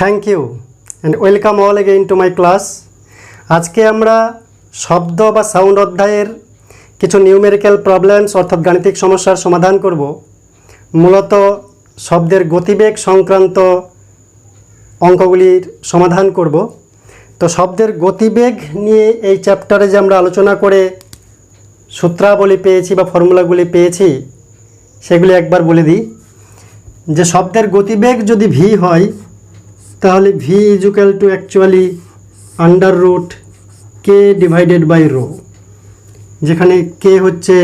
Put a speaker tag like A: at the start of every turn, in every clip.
A: Thank you and welcome all again to my class. আজকে আমরা শব্দ বা সাউন্ড অধ্যায়ের কিছু নিউমেরিক্যাল প্রবলেমস অর্থাৎ গাণিতিক সমস্যার সমাধান করব। মূলত শব্দের গতিবেগ সংক্রান্ত অঙ্কগুলির সমাধান করব। তো শব্দের গতিবেগ নিয়ে এই চ্যাপ্টারে যে আমরা আলোচনা করে সূত্রাবলী পেয়েছি বা ফর্মুলাগুলি পেয়েছি সেগুলি একবার বলে দিই। যে শব্দের গতিবেগ যদি ভি হয় তাহলে V is equal to actually under root K divided by rho, যেখানে কে হচ্ছে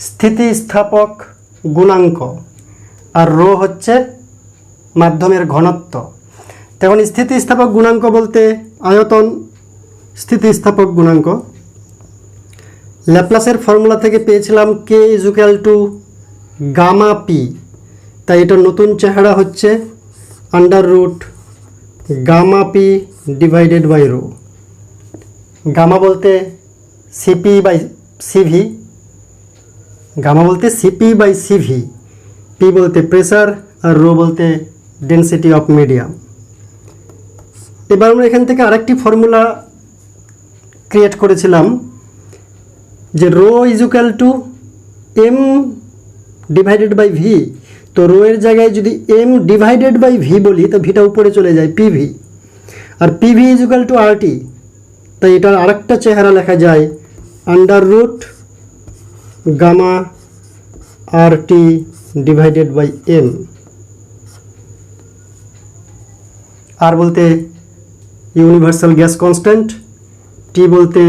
A: স্থিতিস্থাপক গুণাঙ্ক আর রো হচ্ছে মাধ্যমের ঘনত্ব। তখন স্থিতিস্থাপক গুণাঙ্ক বলতে আয়তন স্থিতিস্থাপক গুণাঙ্ক। ল্যাপ্লাসের ফর্মুলা থেকে পেয়েছিলাম K is equal to gamma P, তাই এটার নতুন চেহারা হচ্ছে under root gamma P divided by rho. Gamma বলতে সিপি বাই সিভি, গামা বলতে সিপি বাই সিভি, পি বলতে প্রেসার আর রো বলতে ডেন্সিটি অফ মিডিয়াম। এবার আমরা এখান থেকে আরেকটি ফর্মুলা ক্রিয়েট করেছিলাম যে rho is equal to M divided by V. তো রো এর জায়গায় যদি এম ডিভাইডেড বাই ভি বলি তো ভিটা উপরে চলে যায় পিভি, আর PV is equal to R T, তাই এটার আরেকটা চেহারা লেখা যায় under root gamma R T divided by M. R বলতে ইউনিভার্সাল গ্যাস কনস্ট্যান্ট, টি বলতে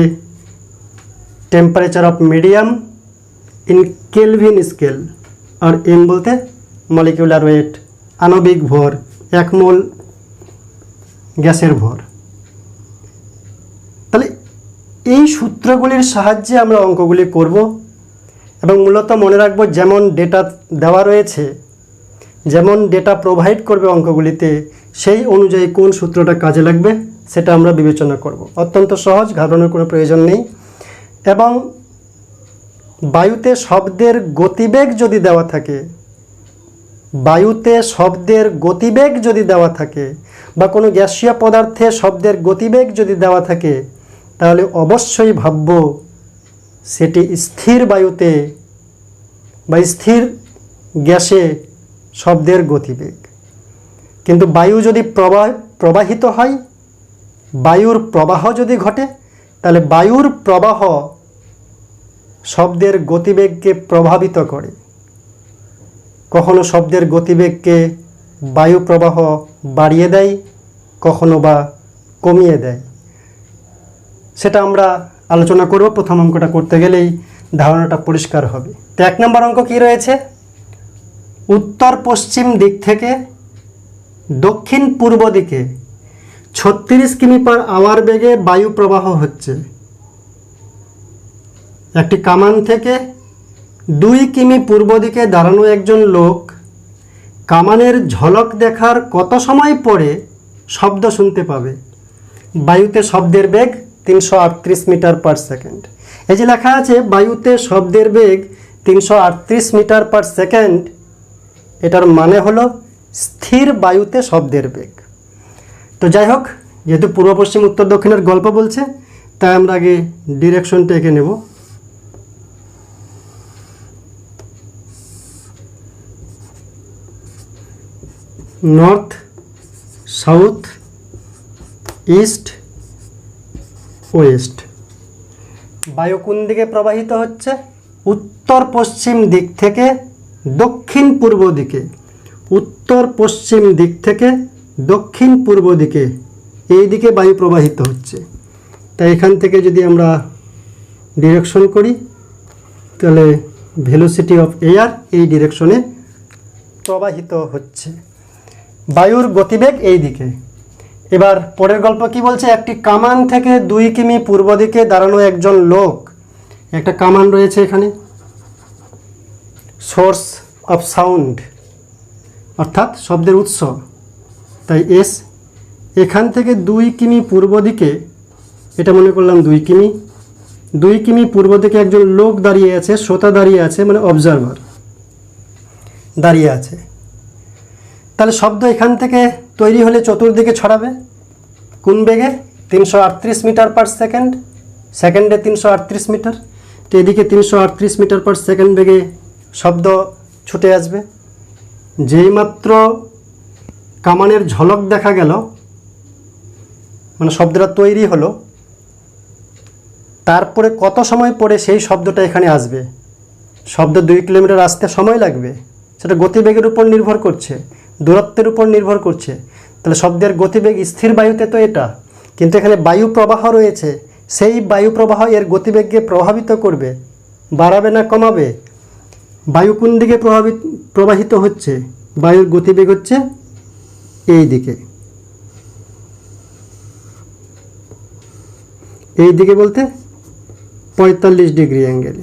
A: temperature of medium in Kelvin scale, আর এম বলতে মলিকিউলার ওয়েট আণবিক ভর, 1 মোল গ্যাসের ভর। তাহলে এই সূত্রগুলির সাহায্যে আমরা অঙ্কগুলি করব এবং মূলত মনে রাখবো যেমন ডেটা দেওয়া রয়েছে, যেমন ডেটা প্রোভাইড করবে অঙ্কগুলিতে, সেই অনুযায়ী কোন সূত্রটা কাজে লাগবে সেটা আমরা বিবেচনা করব। অত্যন্ত সহজ, ঘাবড়ানোর কোনো প্রয়োজন নেই। এবং বায়ুতে শব্দের গতিবেগ যদি দেওয়া থাকে, বায়ুতে শব্দের গতিবেগ যদি দেওয়া থাকে বা কোনো গ্যাসীয় পদার্থে শব্দের গতিবেগ যদি দেওয়া থাকে তাহলে অবশ্যই ভাবব সেটি স্থির বায়ুতে বা স্থির গ্যাসে শব্দের গতিবেগ। কিন্তু বায়ু যদি প্রবাহিত হয়, বায়ুর প্রবাহ যদি ঘটে, তাহলে বায়ুর প্রবাহ শব্দের গতিবেগকে প্রভাবিত করে। কখনো শব্দের গতিবেগকে বায়ু প্রবাহ বাড়িয়ে দেয়, কখনো বা কমিয়ে দেয়। সেটা আমরা আলোচনা করব। প্রথম অঙ্কটা করতে গেলেই ধারণাটা পরিষ্কার হবে। তো 1 নম্বর অঙ্ক কি রয়েছে? উত্তর পশ্চিম দিক থেকে দক্ষিণ পূর্ব দিকে 36 কিমি পার আওয়ার বেগে বায়ু প্রবাহ হচ্ছে। একটি কামান থেকে 2 কিমি পূর্ব দিকে দাঁড়ানো একজন লোক কামানের ঝলক দেখার কত সময় পরে শব্দ শুনতে পাবে? বায়ুতে শব্দের বেগ 338 মিটার পার সেকেন্ড। এই যে লেখা আছে বায়ুতে শব্দের বেগ 338 মিটার পার সেকেন্ড, এটার মানে হলো স্থির বায়ুতে শব্দের বেগ। তো যাই হোক, যেহেতু পূর্ব পশ্চিম উত্তর দক্ষিণের গল্প বলছে তাই আমরা আগে ডিরেকশনটা এঁকে নেব। North, south, east, West. বায়ু কোন দিকে প্রবাহিত হচ্ছে? উত্তর পশ্চিম দিক থেকে দক্ষিণ পূর্ব দিকে। উত্তর পশ্চিম দিক থেকে দক্ষিণ পূর্ব দিকে, এই দিকে বায়ু প্রবাহিত হচ্ছে। তাই এখান থেকে যদি আমরা ডিরেকশন করি তাহলে ভেলোসিটি অফ এয়ার এই ডিরেকশনে প্রবাহিত হচ্ছে। বায়ুর গতিবেগ এই দিকে। এবার পরের গল্প কি বলছে? একটি কামান থেকে 2 কিমি পূর্ব দিকে দাঁড়ানো একজন লোক। একটা কামান রয়েছে এখানে, সোর্স অফ সাউন্ড অর্থাৎ শব্দের উৎস, তাই এস। এখান থেকে 2 কিমি পূর্ব দিকে, এটা মনে করলাম 2 কিমি, 2 কিমি পূর্ব দিকে একজন লোক দাঁড়িয়ে আছে, শ্রোতা দাঁড়িয়ে আছে, মানে অবজারভার দাঁড়িয়ে আছে। তাহলে শব্দ এখান থেকে তৈরি হলে চতুর্দিকে ছড়াবে কোন বেগে? 338 মিটার পার সেকেন্ড, সেকেন্ডে 338 মিটার। তো এদিকে 338 মিটার পার সেকেন্ড বেগে শব্দ ছুটে আসবে। যেই মাত্র কামানের ঝলক দেখা গেল, মানে শব্দটা তৈরি হলো, তারপরে কত সময় পরে সেই শব্দটা এখানে আসবে? শব্দ 2 কিলোমিটার আসতে সময় লাগবে, সেটা গতিবেগের উপর নির্ভর করছে, দূরত্বের উপর নির্ভর করছে। তাহলে শব্দের গতিবেগ স্থির বায়ুতে তো এটা, কিন্তু এখানে বায়ু প্রবাহ রয়েছে, সেই বায়ু প্রবাহ এর গতিবেগকে প্রভাবিত করবে, বাড়াবে না কমাবে? বায়ু কোন দিকে প্রবাহিত হচ্ছে? বায়ুর গতিবেগ হচ্ছে এই দিকে, এই দিকে বলতে 45 ডিগ্রি অ্যাঙ্গেলে।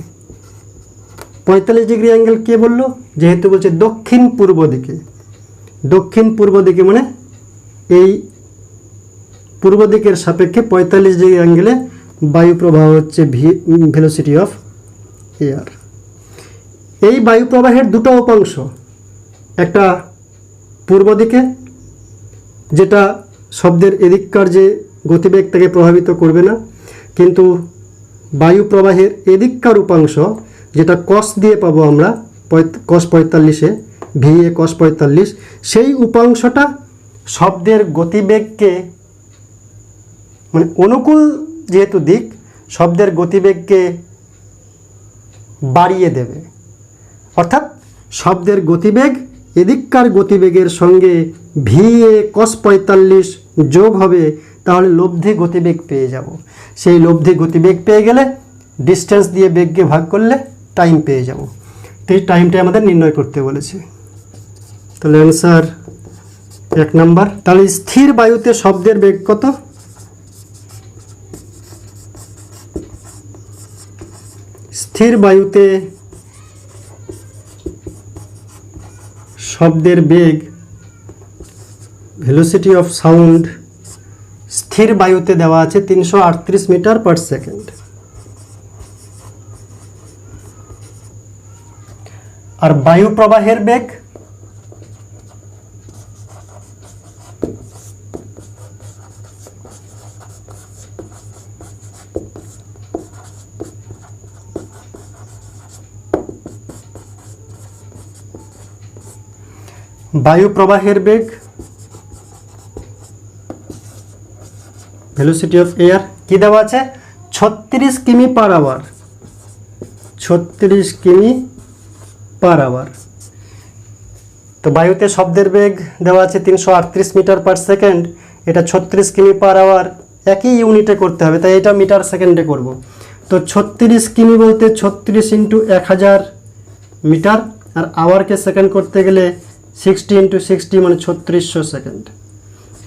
A: 45 ডিগ্রি অ্যাঙ্গেল কে বললো? যেহেতু বলছে দক্ষিণ পূর্ব দিকে। দক্ষিণ পূর্ব দিকে মানে এই পূর্ব দিকের সাপেক্ষে 45 ডিগ্রি অ্যাঙ্গেলে বায়ু প্রবাহ হচ্ছে ভেলোসিটি অফ এয়ার। এই বায়ু প্রবাহের দুটো উপাংশ, একটা পূর্ব দিকে যেটা শব্দের এদিককার যে গতিবেগ তাকে প্রভাবিত করবে না, কিন্তু বায়ু প্রবাহের এদিককার উপাংশ যেটা কস দিয়ে পাবো আমরা cos 45-এ, VA cos 45, সেই উপাংশটা শব্দের গতিবেগকে, মানে অনুকূল যেহেতু দিক, শব্দের গতিবেগকে বাড়িয়ে দেবে। অর্থাৎ শব্দের গতিবেগ এদিককার গতিবেগের সঙ্গে VA cos 45 যোগ হবে, তাহলে লব্ধি গতিবেগ পেয়ে যাব। সেই লব্ধি গতিবেগ পেয়ে গেলে ডিস্টেন্স দিয়ে বেগকে ভাগ করলে টাইম পেয়ে যাব। তো এই টাইমটা আমাদের নির্ণয় করতে বলেছে। তাহলে অ্যান্সার 1 নাম্বার। তাহলে স্থির বায়ুতে শব্দের বেগ কত? স্থির বায়ুতে শব্দের বেগ, ভেলোসিটি অফ সাউন্ড, স্থির বায়ুতে দেওয়া আছে 338 মিটার পার সেকেন্ড। আর বায়ু প্রবাহের বেগ ভেলোসিটি অফ এয়ার কি দেওয়া আছে? 36 কিমি পার আওয়ার। 36 কিমি পার আওয়ার। তো বায়ুতে শব্দের বেগ দেওয়া আছে 338 মিটার পার সেকেন্ড, এটা 36 কিমি পার আওয়ার, একই ইউনিটে করতে হবে, তাই এটা মিটার সেকেন্ডে করব। তো 36 কিমি বলতে 36 ইন্টু 1000 মিটার, আর আওয়ারকে সেকেন্ড করতে গেলে 60 ইন্টু 60 মানে 3600 সেকেন্ড।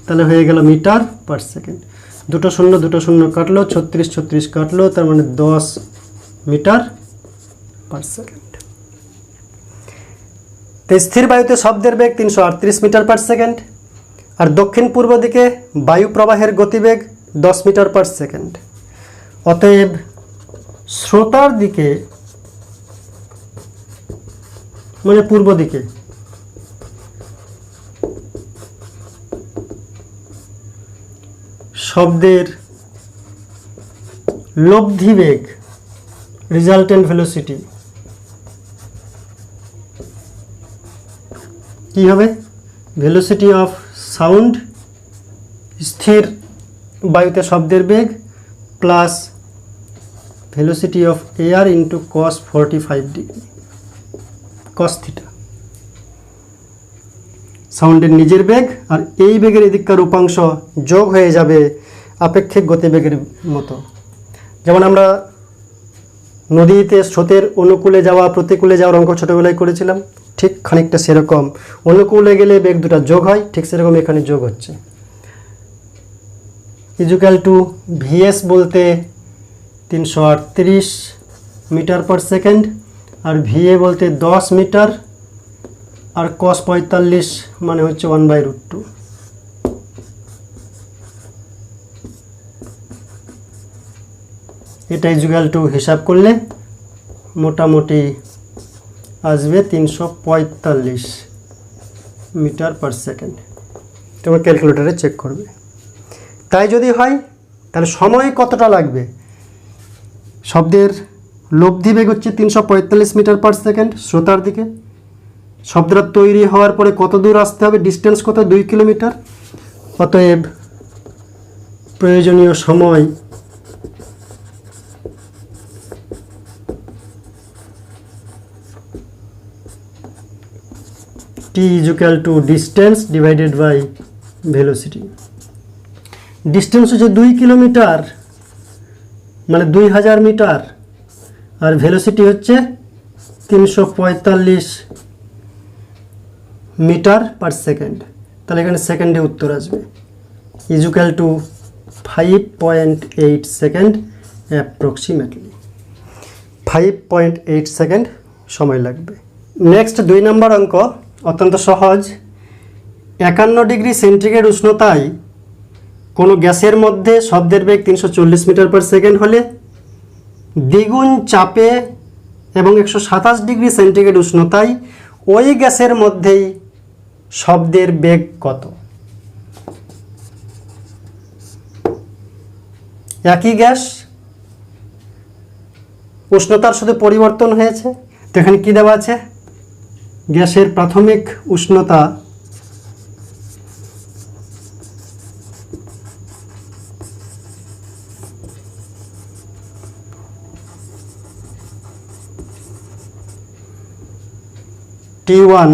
A: তাহলে হয়ে গেল মিটার পার সেকেন্ড। দুটো শূন্য কাটলো, 36 কাটলো, তার মানে 10 মিটার পার সেকেন্ড। তো স্থির বায়ুতে শব্দের বেগ 338 মিটার পার সেকেন্ড, আর দক্ষিণ পূর্ব দিকে বায়ু প্রবাহের গতিবেগ 10 মিটার পার সেকেন্ড। অতএব শ্রোতার দিকে মানে পূর্ব দিকে শব্দের লব্ধি বেগ, রিজাল্টেন্ট ভেলোসিটি কি হবে? ভেলোসিটি অফ সাউন্ড, স্থির বায়ুতে শব্দের বেগ, plus velocity of air into cos 45 degree, cos theta. সাউন্ডের নিজের বেগ আর এই বেগের এদিককার উপাংশ যোগ হয়ে যাবে আপেক্ষিক গতিবেগের মতো। যেমন আমরা নদীতে স্রোতের অনুকূলে যাওয়া প্রতিকূলে যাওয়ার অঙ্ক ছোটোবেলায় করেছিলাম, ঠিক খানিকটা সেরকম। অনুকূলে গেলে বেগ দুটা যোগ হয়, ঠিক সেরকম এখানে যোগ হচ্ছে। ইজুক্যাল টু VS বলতে 338 মিটার পার সেকেন্ড, আর VA বলতে 10 মিটার, আর cos 45 মানে হচ্ছে 1/√2। এটা ইজুক্যাল টু হিসাব করলে মোটামুটি আসবে 345 মিটার পার সেকেন্ড। তোমার ক্যালকুলেটারে চেক করবে। তাই যদি হয় তাহলে সময় কতটা লাগবে? শব্দের লব্ধি বেগ হচ্ছে 345 মিটার পার সেকেন্ড শ্রোতার দিকে। শব্দটা তৈরি হওয়ার পরে কত দূর আসতে হবে, ডিস্টেন্স কত, 2 কিলোমিটার। অতএব প্রয়োজনীয় সময় t = distance divided by velocity। Distance হচ্ছে 2 কিলোমিটার মানে 2000 মিটার, আর ভেলোসিটি হচ্ছে 345 মিটার পার সেকেন্ড। তাহলে এখানে সেকেন্ডে উত্তর আসবে = 5.8 সেকেন্ড অ্যাপ্রক্সিমেটলি। 5.8 সেকেন্ড সময় লাগবে। নেক্সট 2 নম্বর অঙ্ক অত্যন্ত সহজ। 51 ডিগ্রি সেন্টিগ্রেড উষ্ণতায় কোনো গ্যাসের মধ্যে শব্দের বেগ 340 মিটার পার সেকেন্ড হলে দ্বিগুণ চাপে এবং 127 ডিগ্রি সেন্টিগ্রেড উষ্ণতায় ওই গ্যাসের মধ্যেই শব্দের বেগ কত? একই গ্যাস, উষ্ণতার শুধু পরিবর্তন হয়েছে। তো এখানে কী দেওয়া আছে? গ্যাসের প্রাথমিক উষ্ণতা T1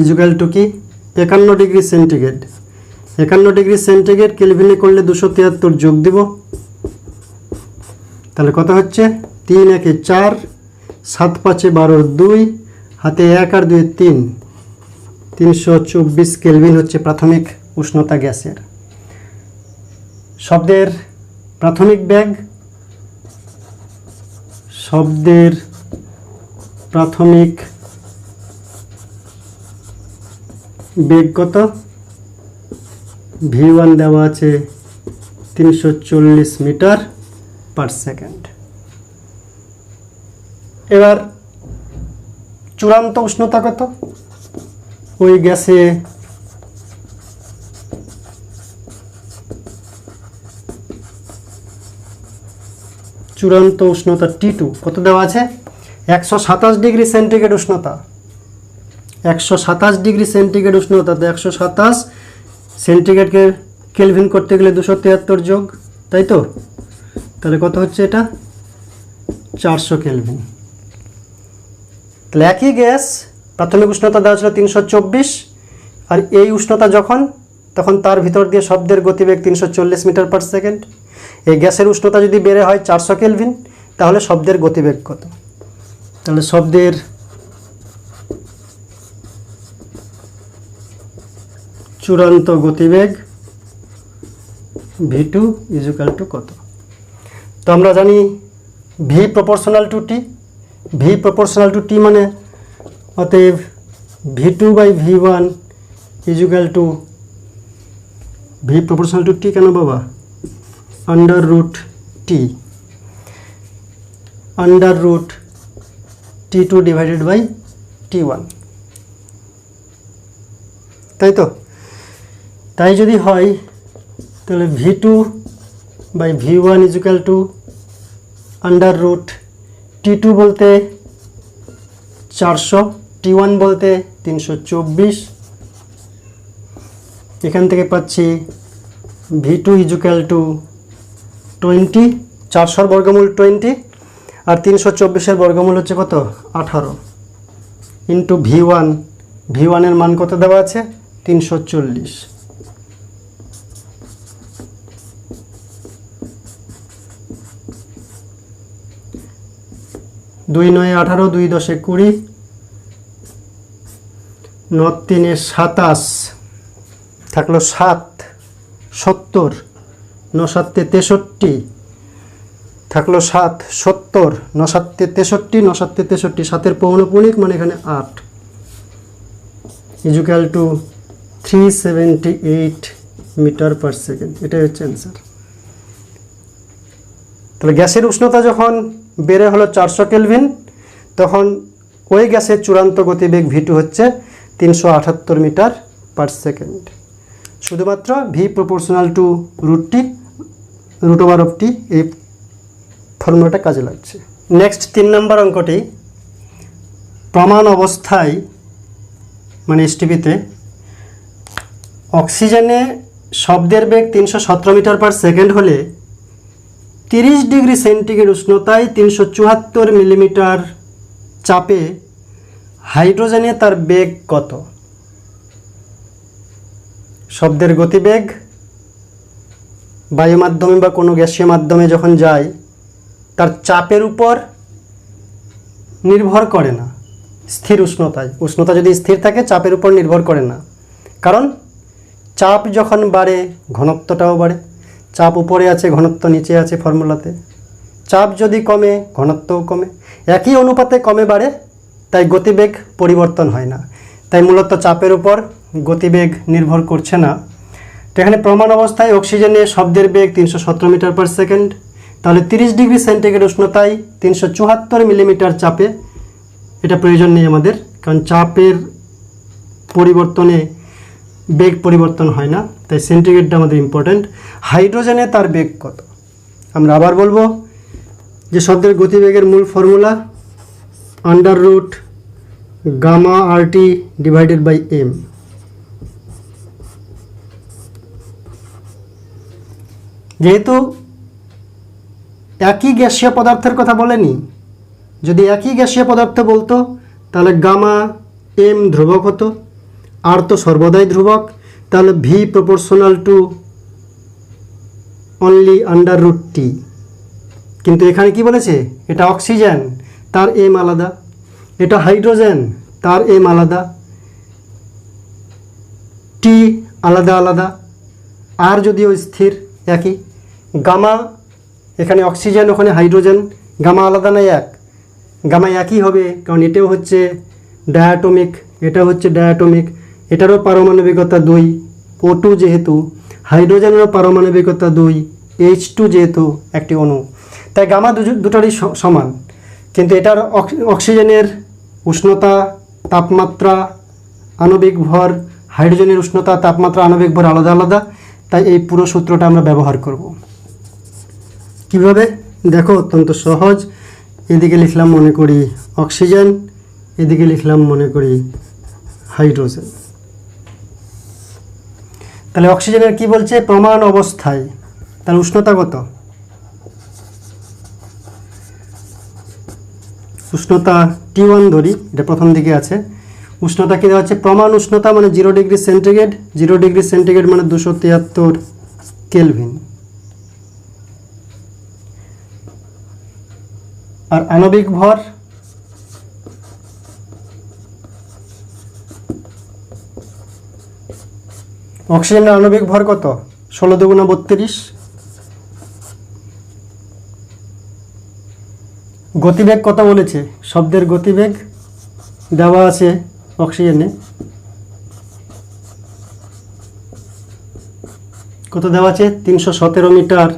A: = কি 51 ডিগ্রি সেন্টিগ্রেড। 51 ডিগ্রি সেন্টিগ্রেড কেলভিনে করলে 273 যোগ দিব, তাহলে কত হচ্ছে? 3 × 1 = 4, 7 × 5 = 12, 2 হাতে 1 আর 2 3, 324 কেলভিন হচ্ছে প্রাথমিক উষ্ণতা গ্যাসের। শব্দের প্রাথমিক বেগ, শব্দের প্রাথমিক বেগ কত? V1 দেওয়া আছে 340 মিটার পার সেকেন্ড। এবার চূড়ান্ত উষ্ণতা কত? ওই গ্যাসে চূড়ান্ত উষ্ণতা T2 কত দেওয়া আছে? 127 ডিগ্রি সেন্টিগ্রেড উষ্ণতা। 127 ডিগ্রি সেন্টিগ্রেড উষ্ণতা, তো 127 সেন্টিগ্রেডকে কেলভিন করতে গেলে 273 যোগ, তাই তো? তাহলে কত হচ্ছে এটা? 400 কেলভিন। তাহলে একই গ্যাস, প্রাথমিক উষ্ণতা দেওয়া ছিল 324, আর এই উষ্ণতা তখন তার ভিতর দিয়ে শব্দের গতিবেগ 340 মিটার পার সেকেন্ড। এই গ্যাসের উষ্ণতা যদি বেড়ে হয় 400 কেলভিন, তাহলে শব্দের গতিবেগ কত? তাহলে শব্দের চূড়ান্ত গতিবেগ V2 = কত? তো আমরা জানি V = T। V = T মানে অতএব V2/V1 = V = T কেন বাবা? √T, √T2 / T1, তাই তো? তাই যদি হয় তাহলে V2/V1 = √T2 বলতে 400, T1 বলতে 324। এখান থেকে পাচ্ছি V2 = 20, 400 বর্গমূল 20, আর 324 বর্গমূল হচ্ছে কত? 18 ইন্টু V1। V1 এর মান কত দেওয়া আছে? 340। দুই 9 18, 2 10 20, 9 3 27, থাকলো 7 70, 9 7 63, থাকলো 7 70, 9 7 63, 9 7 63, 7-এর পৌনঃপুনিক মানে এখানে 8 = 378 মিটার পার সেকেন্ড। এটাই হচ্ছে অ্যান্সার। তাহলে গ্যাসের উষ্ণতা যখন বেড়ে হলো 400 কেলভিন, তখন ওই গ্যাসের চূড়ান্ত গতিবেগ V2 হচ্ছে 378 মিটার পার সেকেন্ড। শুধুমাত্র V proportional to root over of T এই ফর্মুলাটা কাজে লাগছে। নেক্সট 3 নম্বর অঙ্কটি, প্রমাণ অবস্থায় মানে এসটিপিতে অক্সিজেনে শব্দের বেগ 317 মিটার পার সেকেন্ড হলে 30 ডিগ্রি সেন্টিগ্রেড উষ্ণতায় 374 মিলিমিটার চাপে হাইড্রোজেনে তার বেগ কত? শব্দের গতিবেগ বায়ু মাধ্যমে বা কোনো গ্যাসীয় মাধ্যমে যখন যায় তার চাপের উপর নির্ভর করে না, স্থির উষ্ণতায়। উষ্ণতা যদি স্থির থাকে চাপের উপর নির্ভর করে না, কারণ চাপ যখন বাড়ে ঘনত্বটাও বাড়ে। চাপ উপরে আছে, ঘনত্ব নিচে আছে ফর্মুলাতে। চাপ যদি কমে ঘনত্বও কমে, একই অনুপাতে কমে বাড়ে, তাই গতিবেগ পরিবর্তন হয় না। তাই মূলত চাপের উপর গতিবেগ নির্ভর করছে না। তো এখানে প্রমাণ অবস্থায় অক্সিজেনে শব্দের বেগ 317 মিটার পার সেকেন্ড, তাহলে 30 ডিগ্রি সেন্টিগ্রেড উষ্ণতায় 374 মিলিমিটার চাপে, এটা প্রয়োজন নেই আমাদের, কারণ চাপের পরিবর্তনে বেগ পরিবর্তন হয় না, তাই সেন্টিগ্রেডটা আমাদের ইম্পর্ট্যান্ট। হাইড্রোজেনে তার বেগ কত? আমরা আবার বলবো যে শব্দের গতিবেগের মূল formula under root gamma RT divided by M. যেহেতু একই গ্যাসীয় পদার্থের কথা বলেনি, যদি একই গ্যাসীয় পদার্থ বলতো তাহলে গামা এম ধ্রুবক হতো, আর তো সর্বদাই ধ্রুবক, তাহলে V proportional to only under root T. কিন্তু এখানে কি বলেছে? এটা অক্সিজেন, তার এম আলাদা, এটা হাইড্রোজেন, তার এম আলাদা, টি আলাদা আলাদা, আর যদিও স্থির একই। গামা এখানে অক্সিজেন, ওখানে হাইড্রোজেন, গামা আলাদা না এক? গামা একই হবে, কারণ এটাও হচ্ছে ডায়াটমিক, এটা হচ্ছে ডায়াটমিক, এটারও পারমাণবিকতা 2 O2 যেহেতু, হাইড্রোজেনেরও পারমাণবিকতা 2 H2 যেহেতু একটি অণু, তাই গামা দুটারই সমান। কিন্তু এটার অক্সিজেনের উষ্ণতা তাপমাত্রা আণবিক ভর, হাইড্রোজেনের উষ্ণতা তাপমাত্রা আণবিক ভর আলাদা আলাদা, তাই এই পুরো সূত্রটা আমরা ব্যবহার করব। কিভাবে? দেখো, অত্যন্ত সহজ। এদিকে লিখলাম মনে করি অক্সিজেন, এদিকে লিখলাম মনে করি হাইড্রোজেন। তাহলে অক্সিজেনের কি বলছে? প্রমাণ অবস্থায়, তাহলে উষ্ণতা কত? উষ্ণতা T1 ধরি, এটা প্রথম দিকে আছে। উষ্ণতা কী দেওয়া হচ্ছে? প্রমাণ উষ্ণতা মানে 0 ডিগ্রি সেন্টিগ্রেড, 0 ডিগ্রি সেন্টিগ্রেড মানে 273 কেলভিন। আর আণবিক ভর অক্সিজেনের আণবিক ভর কত? 16 দুগুণা 32। গতিবেগ কত বলেছে? শব্দের গতিবেগ দেওয়া আছে অক্সিজেনে, কত দেওয়া আছে? 317 মিটার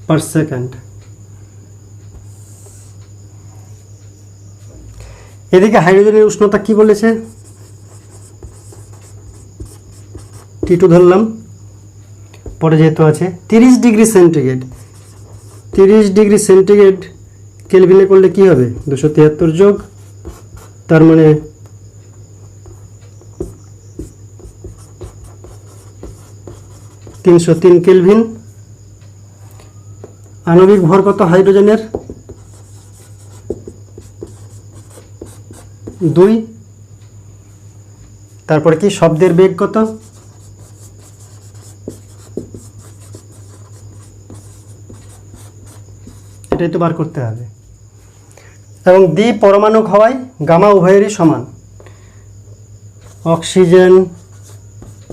A: পার সেকেন্ড। এদিকে হাইড্রোজেনের উষ্ণতা কি বলেছে? T2 ধরলাম, পরে যেহেতু আছে 30 ডিগ্রি সেন্টিগ্রেড, 30 ডিগ্রি সেন্টিগ্রেড কেলভিনে করলে কি হবে? 273 যোগ, তার মানে 303 কেলভিন। আণবিক ভর কত হাইড্রোজেনের? 2। তারপরে কি শব্দের বেগ কত? এটাই তো বার করতে হবে। এবং দ্বি পরমাণুক হওয়ায় গামা উভয়েরই সমান। অক্সিজেন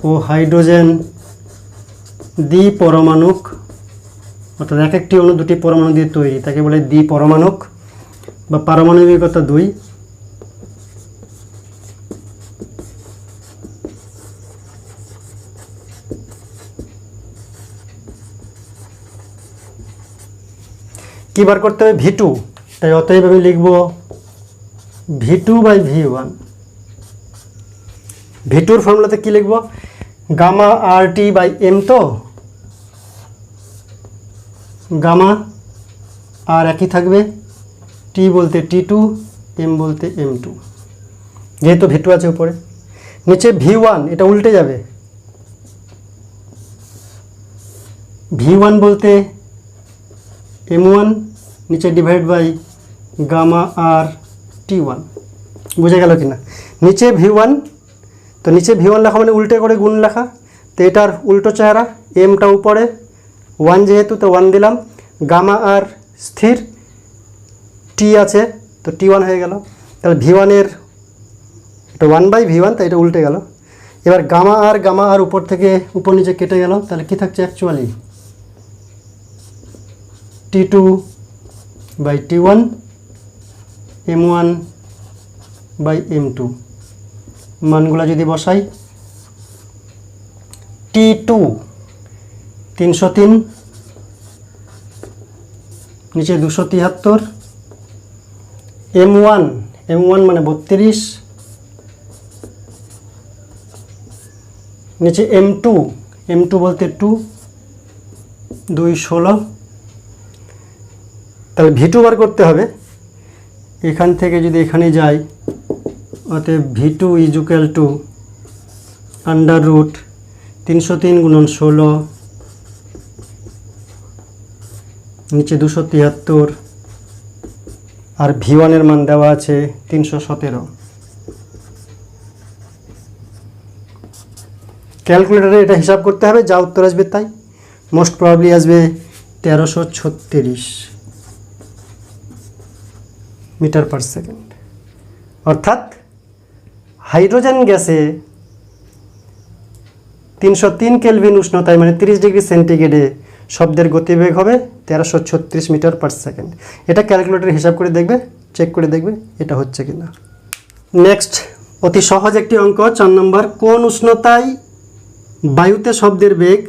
A: ও হাইড্রোজেন দ্বি পরমাণুক, অর্থাৎ এক একটি অণু দুটি পরমাণু দিয়ে তৈরি, তাকে বলে দ্বি পরমাণুক বা পারমাণবিকতা 2। কি বার করতে হবে? V2। তাই অতএব আমি লিখব V2/V1। V2 ফর্মুলাতে কি লিখব, গামা RT/M, তো গামা আর একই থাকবে, T বলতে T2, M বলতে M2, যেহেতু V2 আছে উপরে। নিচে V1, এটা উল্টে যাবে, V1 বলতে M1, নিচে divide by gamma R T1। বুঝে গেল কিনা? নিচে V1, তো নিচে V1 লেখা মানে উল্টে করে গুণ লেখা, তো এটার উল্টো চেহারা, এমটা উপরে, 1 যেহেতু তো 1 দিলাম, গামা আর স্থির, T আছে তো T1 হয়ে গেল। তাহলে V1 এর এটা 1/V1, তাই এটা উল্টে গেল। এবার গামা আর উপর থেকে উপর নিচে কেটে গেল, তাহলে কি থাকছে অ্যাকচুয়ালি T2/T1, M1/M2। মানগুলো যদি বসাই, T2 303, নিচে 273, M1 মানে 32, নিচে M2 বলতে 2, 216। তাহলে V2 বার করতে হবে, এখান থেকে যদি এখানে যাই, অতএব V2 = √303 × 16, নিচে 273, আর V1 এর মান দেওয়া আছে 317। ক্যালকুলেটরে এটা হিসাব করতে হবে, যা উত্তর আসবে তাই। মোস্ট প্রবাবলি আসবে 1336 মিটার/সেকেন্ড। অর্থাৎ হাইড্রোজেন গ্যাসে 303 কেলভিন উষ্ণতায় মানে 30 ডিগ্রি সেন্টিগ্রেডে শব্দের গতিবেগ হবে 1336 মিটার/সেকেন্ড। এটা ক্যালকুলেটরে হিসাব করে দেখবে, চেক করে দেখবে এটা হচ্ছে কিনা। নেক্সট, অতি সহজ একটি অঙ্ক, 4 নম্বর। কোন উষ্ণতায় বায়ুতে শব্দের বেগ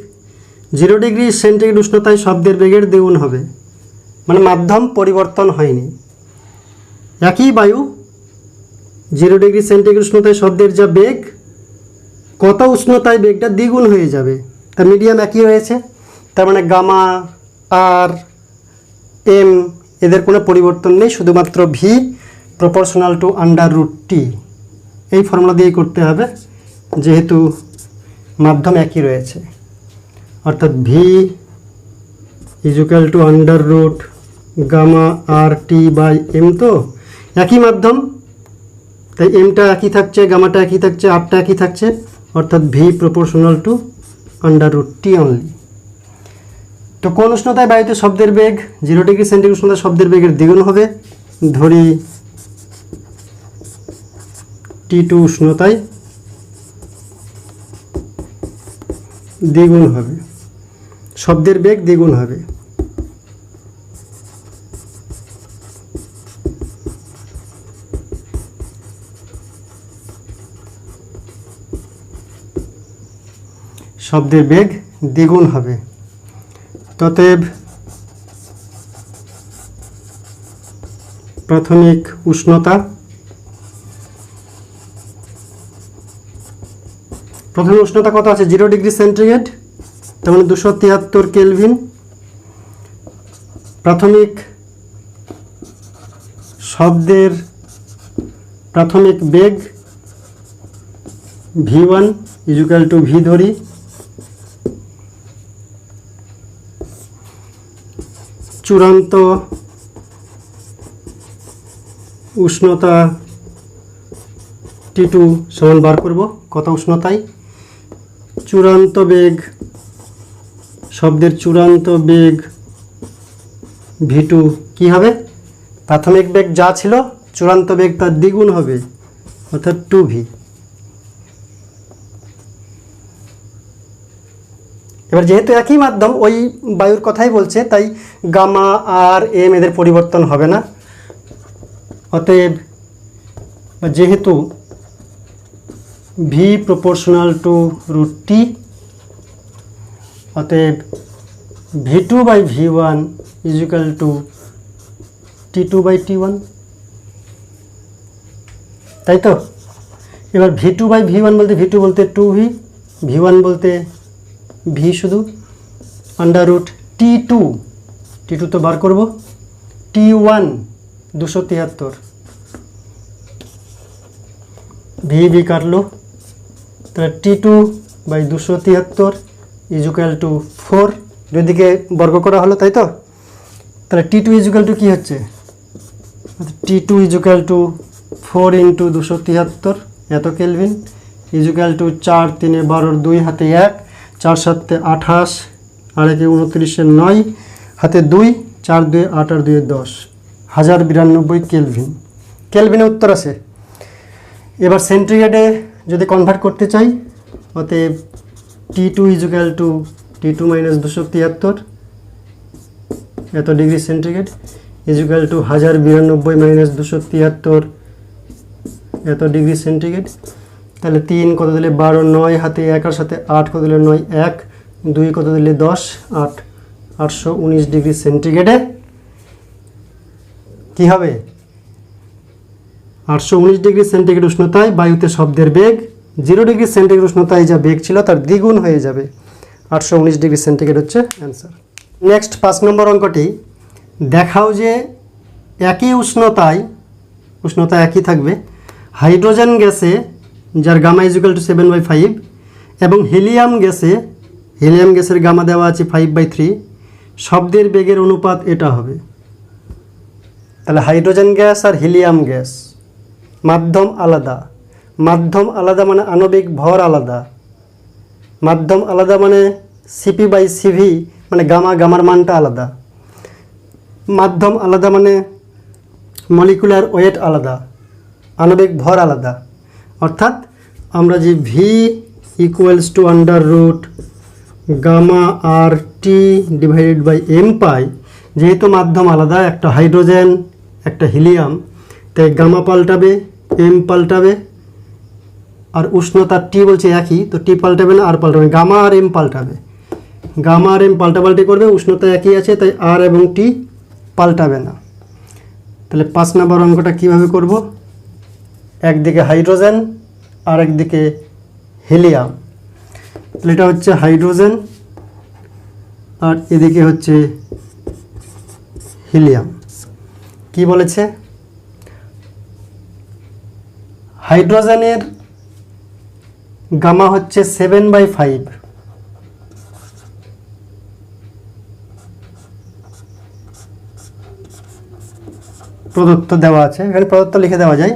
A: 0 ডিগ্রি সেন্টিগ্রেড উষ্ণতায় শব্দের বেগের দ্বিগুণ হবে? মানে মাধ্যম পরিবর্তন হয়নি, একই বায়ু 0 ডিগ্রি সেন্টিগ্রেড উষ্ণতায় শব্দের যা বেগ, কত উষ্ণতায় বেগটা দ্বিগুণ হয়ে যাবে? তা মিডিয়াম একই রয়েছে, তার মানে গামা আর এম এদের কোনো পরিবর্তন নেই, শুধুমাত্র V ∝ √T। এই ফর্মুলা দিয়েই করতে হবে, যেহেতু মাধ্যম একই রয়েছে। অর্থাৎ V √√Γ RT/M, তো একই মাধ্যম, তাই এমটা একই থাকছে, গামাটা একই থাকছে, আরটা একই থাকছে, অর্থাৎ V ∝ √T অনলি। তো কোন উষ্ণতায় বায়ুতে শব্দের বেগ 0 ডিগ্রি সেন্টিগ্রেড উষ্ণতায় শব্দের বেগের দ্বিগুণ হবে? ধরি T2 উষ্ণতায় দ্বিগুণ হবে, শব্দের বেগ দ্বিগুণ হবে। শব্দের বেগ দ্বিগুণ হবে। অতএব প্রাথমিক উষ্ণতা, কত আছে? 0 ডিগ্রি সেন্টিগ্রেড, তার মানে 273 কেলভিন। প্রাথমিক শব্দের প্রাথমিক বেগ V1 = V ধরি, চূড়ান্ত উষ্ণতা T2 সমান বার করব কত উষ্ণতায়। চূড়ান্ত বেগ, শব্দের চূড়ান্ত বেগ V2 কি হবে? প্রাথমিক বেগ যা ছিল চূড়ান্ত বেগ তার দ্বিগুণ হবে, অর্থাৎ 2V। এবার যেহেতু একই মাধ্যম, ওই বায়ুর কথাই বলছে, তাই গামা আর এম এদের পরিবর্তন হবে না। অতএব যেহেতু V ∝ √T, অতএব V2/V1 = T2/T1। তাই তো। এবার V2/V1 বলতে V2 বলতে 2V, V1 বলতে V শুধু, আন্ডার রুট T2 তো বার করব, T1 273, V কাটলো, তাহলে T2/273 ইজুকাল টু 4, দুদিকে বর্গ করা হলো, তাই তো। তাহলে T2 ইজুকাল টু কী হচ্ছে, T2 ইজুকাল টু 4 × 273 এত কেলভিন, ইজুকাল টু 4 3 12 2 হাতে 1 4 7 28 আর 1 29 9 হাতে 2 4 2 8 আর 2 10, 1092 কেলভিন। কেলভিনে উত্তর আছে। এবার সেন্টিগ্রেডে যদি কনভার্ট করতে চাই, অতএব T2 ইজুকাল টু T2 - 273 এত ডিগ্রি সেন্টিগ্রেড ইজুকাল টু 1092 - 273 এত ডিগ্রি সেন্টিগ্রেড। তাহলে 3 কত দিলে 12, 9 হাতে 1 আর সাথে 8 কত দিলে 9 1, 2 কত দিলে 10 8, 819 ডিগ্রি সেন্টিগ্রেডে কি হবে, 819 ডিগ্রি সেন্টিগ্রেড উষ্ণতায় বায়ুতে শব্দের বেগ 0 ডিগ্রি সেন্টিগ্রেড উষ্ণতায় যা বেগ ছিল তার দ্বিগুণ হয়ে যাবে। 819 ডিগ্রি সেন্টিগ্রেড হচ্ছে অ্যান্সার। নেক্সট 5 নম্বর অঙ্কটি, দেখাও যে একই উষ্ণতা একই থাকবে হাইড্রোজেন গ্যাসে যার গামা ইজুকাল টু 7/5 এবং হিলিয়াম গ্যাসের গামা দেওয়া আছে 5/3, শব্দের বেগের অনুপাত এটা হবে। তাহলে হাইড্রোজেন গ্যাস আর হিলিয়াম গ্যাস মাধ্যম আলাদা মানে আণবিক ভর আলাদা, মাধ্যম আলাদা মানে CP/CV মানে গামার মানটা আলাদা, মাধ্যম আলাদা মানে মলিকুলার ওয়েট আলাদা, আণবিক ভর আলাদা। অর্থাৎ আমরা যে V = আন্ডার রুট গামা আর T/m পাই, যেহেতু মাধ্যম আলাদা, একটা হাইড্রোজেন একটা হিলিয়াম, তাই গামা পাল্টাবে M পাল্টাবে, আর উষ্ণতা T বলছে একই, তো T পাল্টাবে না, আর পাল্টাবে, গামা আর M পাল্টাবে, গামা আর M পাল্টাপাল্টি করবে, উষ্ণতা একই আছে তাই R এবং T পাল্টাবে না। তাহলে 5 নম্বর অঙ্কটা কীভাবে করব, একদিকে হাইড্রোজেন আর একদিকে হিলিয়াম, তাহলে এটা হচ্ছে হাইড্রোজেন আর এদিকে হচ্ছে হিলিয়াম। কি বলেছে, হাইড্রোজেনের গামা হচ্ছে 7/5, প্রদত্ত দেওয়া আছে, এখানে প্রদত্ত লিখে দেওয়া যায়,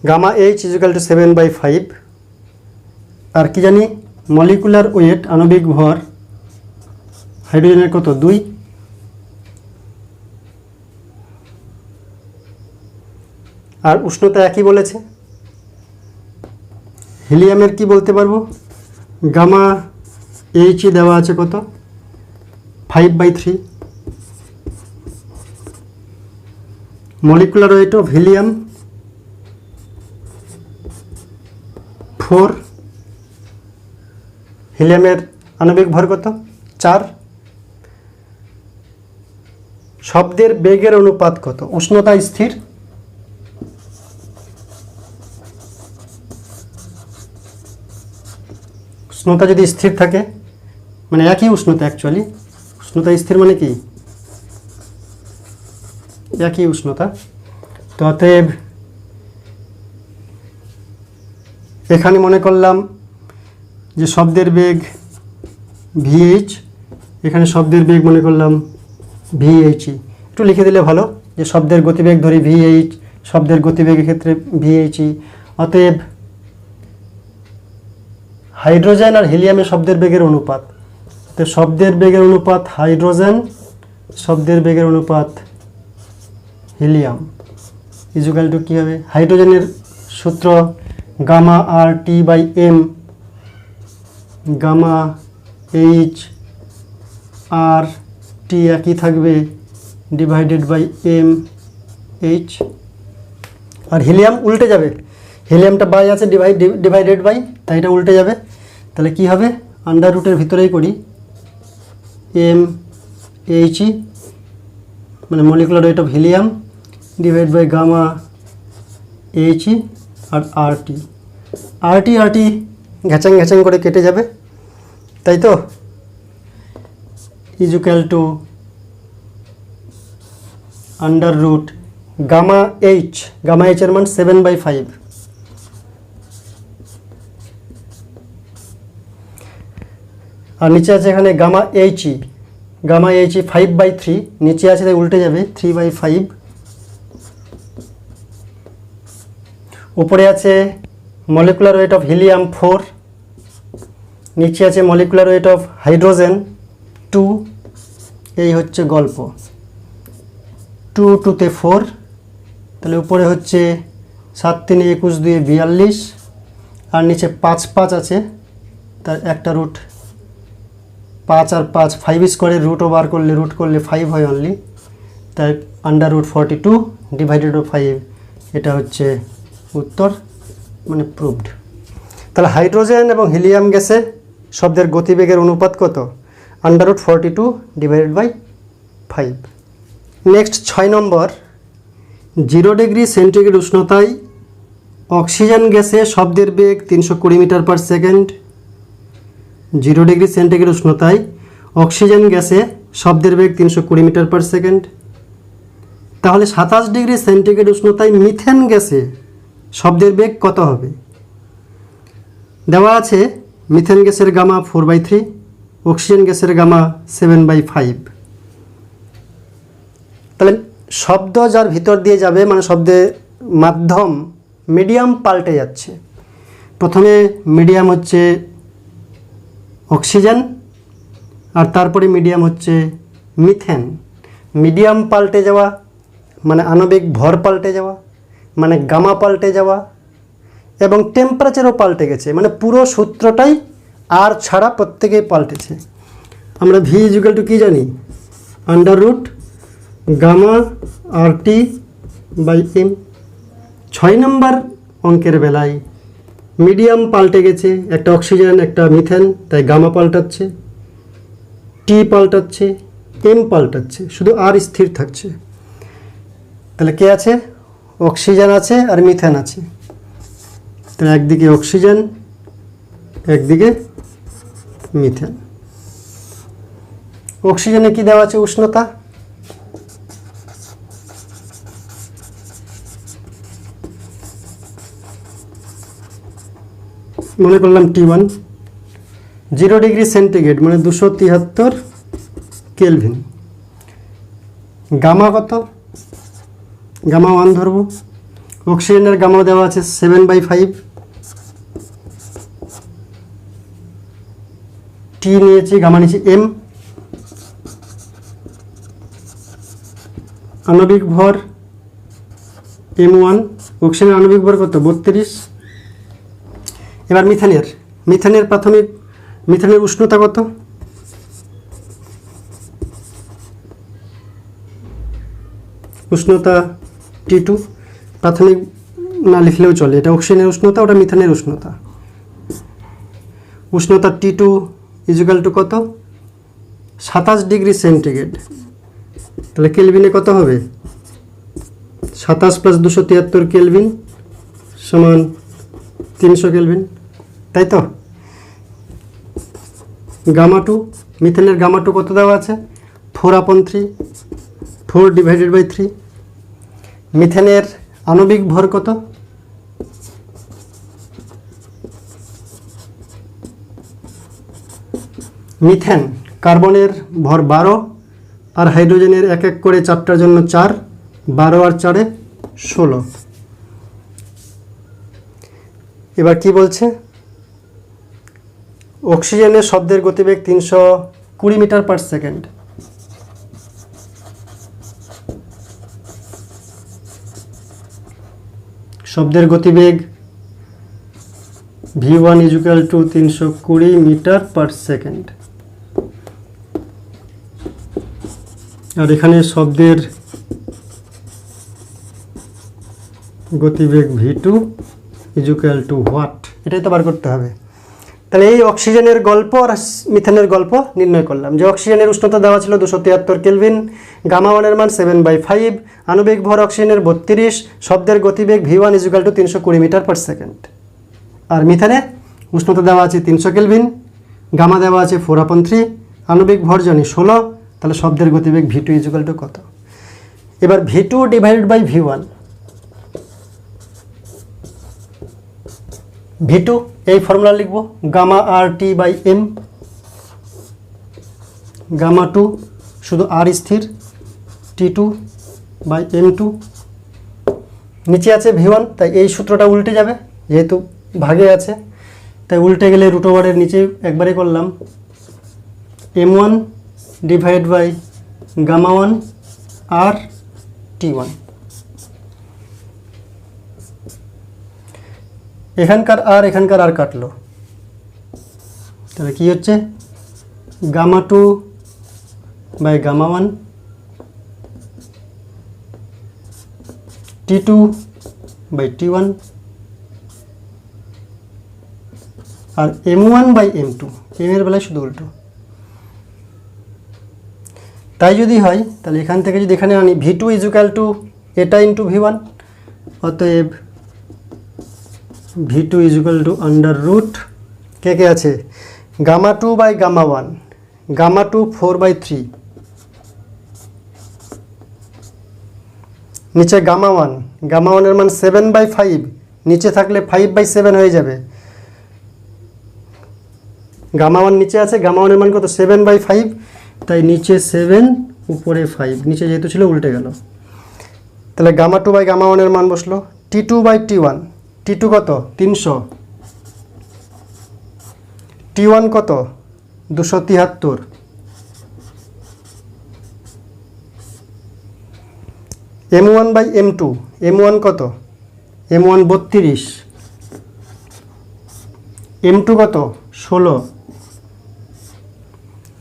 A: গামা H = 7/5, আর কি জানি মলিকুলার ওয়েট আণবিক ভর হাইড্রোজেনের কত 2, আর উষ্ণতা একই বলেছে। হিলিয়ামের কি বলতে পারবো, গামা H দেওয়া আছে কত 5/3, মলিকুলার ওয়েট অফ হিলিয়াম 4, হিলিয়ামের আণবিক ভর কত 4, শব্দের বেগের অনুপাত কত, উষ্ণতা স্থির, উষ্ণতা যদি স্থির থাকে মানে একই উষ্ণতা, অ্যাকচুয়ালি উষ্ণতা স্থির মানে কি একই উষ্ণতা, তো অতএব এখানে মনে করলাম যে শব্দের বেগ VH, এখানে শব্দের বেগ মনে করলাম VHE, একটু লিখে দিলে ভালো, যে শব্দের গতিবেগ ধরি VH, শব্দের গতিবেগের ক্ষেত্রে VHE, অতএব হাইড্রোজেন আর হিলিয়ামের শব্দের বেগের অনুপাত, তো শব্দের বেগের অনুপাত হাইড্রোজেন, শব্দের বেগের অনুপাত হিলিয়াম ইজুকাল টু কী হবে, হাইড্রোজেনের সূত্র গামা আর T/m, গামা H আর T একই থাকবে /m/H, আর হিলিয়াম উল্টে যাবে, হিলিয়ামটা বাই আছে ডিভাইডেড বাই, তাই এটা উল্টে যাবে, তাহলে কি হবে আন্ডার রুটের ভিতরেই করি MHE মানে molecular weight of helium divide by gamma HE আর আরটি। আরটি ঘ্যাচাং ঘ্যাচাং করে কেটে যাবে, তাই তো, equal to under root gamma H এর মান 7/5। আর নিচে আছে এখানে গামা এইচই 5/3, নিচে আছে তাই উল্টে যাবে 3/5। উপরে আছে মলিকুলার ওয়েট অফ হিলিয়াম 4, নিচে আছে মলিকুলার ওয়েট অফ হাইড্রোজেন 2। এই হচ্ছে গল্প, 2 2 তে 4, তাহলে উপরে হচ্ছে 7 3 21 2 42, আর নিচে 5 5 আছে, তার একটা রুট 5 আর 5 5 স্কোয়ারের রুটও বার করলে 5 হয় অনলি, তাই আন্ডার রুট 42 ডিভাইডেড বাই 5, এটা হচ্ছে উত্তর, মানে প্রুভড। তাহলে হাইড্রোজেন এবং হিলিয়াম গ্যাসে শব্দের গতিবেগের অনুপাত কত? Under root 42 divided by 5। Next 6 number, 0 degree centigrade উষ্ণতায় অক্সিজেন গ্যাসে শব্দের বেগ 320 metre per second. 0 degree centigrade উষ্ণতায় অক্সিজেন গ্যাসে শব্দের বেগ 320 মিটার পার সেকেন্ড। তাহলে 27 ডিগ্রি সেন্টিগ্রেড উষ্ণতায় মিথেন গ্যাসে শব্দের বেগ কত হবে? দেওয়া আছে মিথেন গ্যাসের গামা 4/3, অক্সিজেন গ্যাসের গামা 7/5। তাহলে শব্দ যার ভিতর দিয়ে যাবে, মানে শব্দের মাধ্যম মিডিয়াম পাল্টে যাচ্ছে। প্রথমে মিডিয়াম হচ্ছে অক্সিজেন, আর তারপরে মিডিয়াম হচ্ছে মিথেন। মিডিয়াম পাল্টে যাওয়া মানে আণবিক ভর পাল্টে যাওয়া, মানে গামা পাল্টে যাওয়া, এবং টেম্পারেচারও পাল্টে গেছে, মানে পুরো সূত্রটাই আর ছাড়া প্রত্যেকেই পাল্টেছে। আমরা ভি ইকুয়াল টু কী জানি? Under root gamma RT by M. 6 নম্বর অঙ্কের বেলায় মিডিয়াম পাল্টে গেছে, একটা অক্সিজেন একটা মিথেন, তাই গামা পাল্টাচ্ছে, টি পাল্টাচ্ছে, এম পাল্টাচ্ছে, শুধু আর স্থির থাকছে। তাহলে কে আছে? অক্সিজেন আছে আর মিথেন আছে। তাহলে একদিকে অক্সিজেন, একদিকে মিথেন। অক্সিজেনে কি দেওয়া আছে? উষ্ণতা। মনে করলাম T1, 0 ডিগ্রি সেন্টিগ্রেড মানে 273 কেলভিন। গামা কত? গামা 1 ধরব। অক্সিজেনের গামা দেওয়া আছে 7/5, টি নিয়েছি, গামা নিয়েছি এম। আণবিক ভর M1, অক্সিজেনের আণবিক ভর কত? 32। এবার মিথেনের প্রাথমিক মিথেনের উষ্ণতা কত? উষ্ণতা T2, প্রাথমিক না লিখলেও চলে, এটা অক্সিজেনের উষ্ণতা, ওটা মিথেনের উষ্ণতা। উষ্ণতা T2 ইকুয়াল টু কত? 27 ডিগ্রি সেন্টিগ্রেড। তাহলে কেলভিনে কত হবে? 27 প্লাস 273 কেলভিন সমান 300 কেলভিন, তাই তো? গামা 2, মিথেনের গামা 2 কত দেওয়া আছে? 4/3, 4 ডিভাইডেড বাই 3। মিথেনের আণবিক ভর কত? মিথেন কার্বনের ভর 12, আর হাইড্রোজেনের এক এক করে 4টার জন্য 4, 12 আর 4 16। এবার কি বলছে? অক্সিজেনের শব্দের গতিবেগ 320 মিটার পার সেকেন্ড। শব্দের গতিবেগ V1 equal to 320 metre per second. আর এখানে শব্দের গতিবেগ V2 ইকুয়াল টু হোয়াট, এটাই তো বার করতে হবে। তাহলে এই অক্সিজেনের গল্প আর মিথেনের গল্প নির্ণয় করলাম। যে অক্সিজেনের উষ্ণতা দেওয়া ছিল 273 কেলভিন, গামা ওয়ানের মান 7/5, আণবিক ভর অক্সিজেনের 32, শব্দের গতিবেগ v1 = 320 মিটার পার সেকেন্ড। আর মিথেনে উষ্ণতা দেওয়া আছে 300 কেলভিন, গামা দেওয়া আছে 4/3, আণবিক ভর জানি 16, তাহলে শব্দের গতিবেগ v2 = কত? এবার v2 divided by v1, v2 এই ফর্মুলা লিখব, গামা RT/m, গামা 2 শুধু r স্থির, T2/m2, নিচে আছে v1, তাই এই সূত্রটা উল্টে যাবে, যেহেতু ভাগে আছে তাই উল্টে গেলে রুট ওভারের নিচে একবারে করলাম, m1 divide by gamma 1 R T1। এখানকার আর কাটলো, তাহলে কি হচ্ছে গামা 2 বাই গামা 1 T2/T1 আর m1/m2, m এর বেলায় শুধু উল্টো। তাই যদি হয় তাহলে এখান থেকে যদি এখানে আনি v2 = এটা ইন্টু v1, অতএব v2 = আন্ডার রুট কে আছে গামা 2 বাই গামা 1, গামা 2 4/3, নিচে গামা 1, গামা 1 এর মান 7/5, নিচে থাকলে 5/7 হয়ে যাবে, গামা 1 নিচে আছে, গামা 1 এর মান কত 7/5, তাই নিচে 7 উপরে 5, নিচে যেহেতু ছিল উল্টে গেল, তাহলে গামা 2 বাই গামা 1 এর মান বসলো T2/T1, T2 কত 300, T1 কত 273, m1/m2, m1 কত m1 32, m2 কত 16,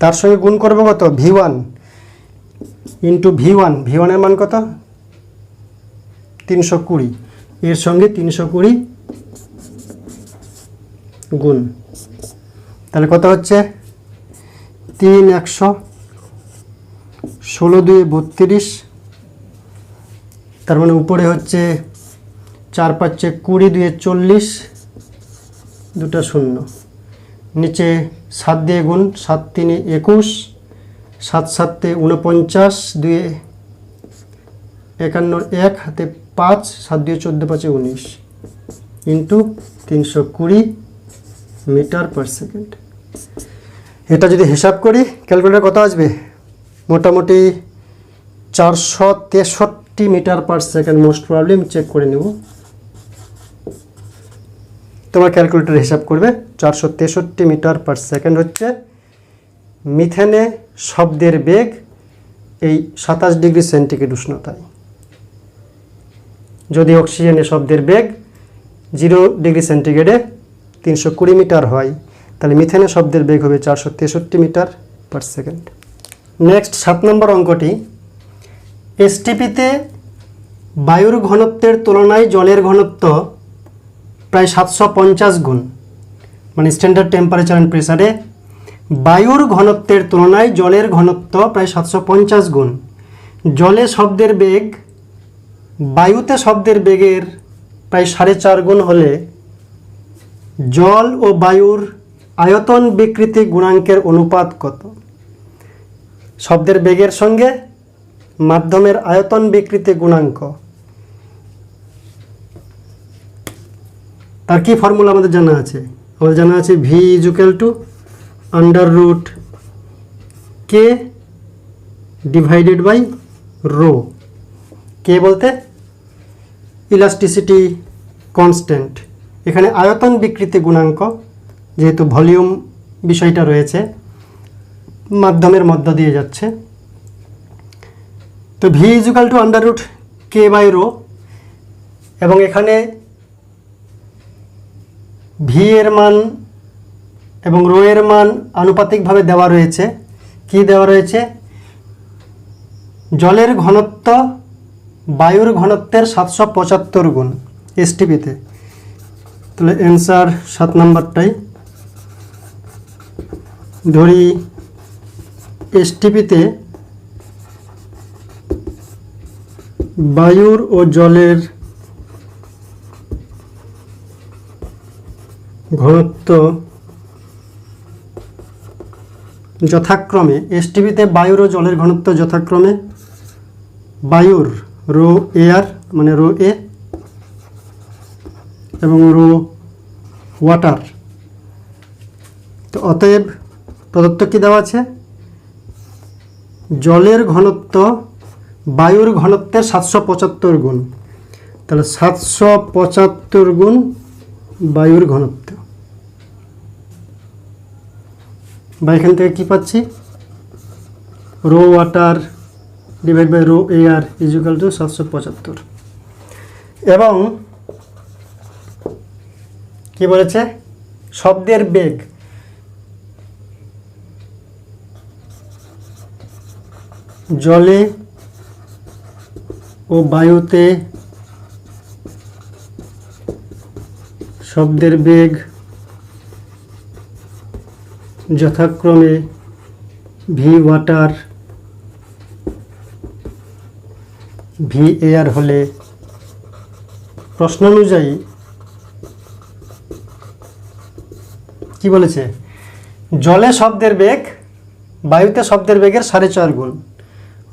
A: তার সঙ্গে গুণ করবো কত v1 ইন্টু v1, v1 এর মান কত 320, এর সঙ্গে 320 গুণ, তাহলে কত হচ্ছে 3 100, 16 2 32, তার মানে উপরে হচ্ছে 4 5 20 2 40, দুটা শূন্য, নিচে 7 দিয়ে গুণ, 7 3 21, 7 7 49, 2 51, 1 হাতে 5, 7 2 14 5 19 ইন্টু 320 মিটার পার সেকেন্ড। এটা যদি হিসাব করি ক্যালকুলেটর কত আসবে, মোটামুটি 463 metre per second, most probably আমি চেক করে নেব, তোমার ক্যালকুলেটর হিসাব করবে 463 মিটার পার সেকেন্ড হচ্ছে মিথেনে শব্দের বেগ এই 27 ডিগ্রি সেন্টিগ্রেড উষ্ণতায়। যদি অক্সিজেনে শব্দের বেগ 0 ডিগ্রি সেন্টিগ্রেডে 320 মিটার হয়, তাহলে মিথেনে শব্দের বেগ হবে 463 মিটার পার সেকেন্ড। নেক্সট 7 নম্বর অঙ্কটি, এসটিপিতে বায়ুর ঘনত্বের তুলনায় জলের ঘনত্ব প্রায় 750 গুণ, মানে স্ট্যান্ডার্ড টেম্পারেচার অ্যান্ড প্রেসারে বায়ুর ঘনত্বের তুলনায় জলের ঘনত্ব প্রায় 750 গুণ। জলে শব্দের বেগ বায়ুতে শব্দের বেগের প্রায় 4.5 গুণ হলে জল ও বায়ুর আয়তন বিকৃতি গুণাঙ্কের অনুপাত কত? শব্দের বেগের সঙ্গে মাধ্যমের আয়তন বিকৃতি গুণাঙ্ক, তার কি ফর্মুলা আমাদের জানা আছে? আমাদের জানা আছে v = √k divided by rho. K বলতে ইলাস্টিসিটি কনস্ট্যান্ট, এখানে আয়তন বিকৃতি গুণাঙ্ক, যেহেতু ভলিউম বিষয়টা রয়েছে মাধ্যমের মধ্য দিয়ে যাচ্ছে, তো v √k বাই রো, এবং এখানে ভি এর মান এবং রো এর মান আনুপাতিকভাবে দেওয়া রয়েছে। কি দেওয়া রয়েছে? জলের ঘনত্ব বায়ুর ঘনত্বের 775 গুণ এসটিপিতে। তাহলে অ্যান্সার 7 নম্বরটাই ধরি। এসটিপিতে বায়ুর ও জলের ঘনত্ব যথাক্রমে, এসটিপিতে বায়ুর ও জলের ঘনত্ব যথাক্রমে বায়ুর রো এয়ার মানে রো এ এবং রো ওয়াটার। তো অতএব প্রদত্ত কী দেওয়া আছে, জলের ঘনত্ব বায়ুর ঘনত্বের 775 গুণ, তাহলে 775 গুণ বায়ুর ঘনত্ব, বা এখান থেকে কী পাচ্ছি, rho water divide by rho air is equal to 775। এবং কি বলেছে, শব্দের বেগ জলে ও বায়ুতে শব্দের বেগ যথাক্রমে ভি ওয়াটার ভি এয়ার হলে প্রশ্নানুযায়ী কি বলেছে, জলে শব্দের বেগ বায়ুতে শব্দের বেগের 4.5 গুণ,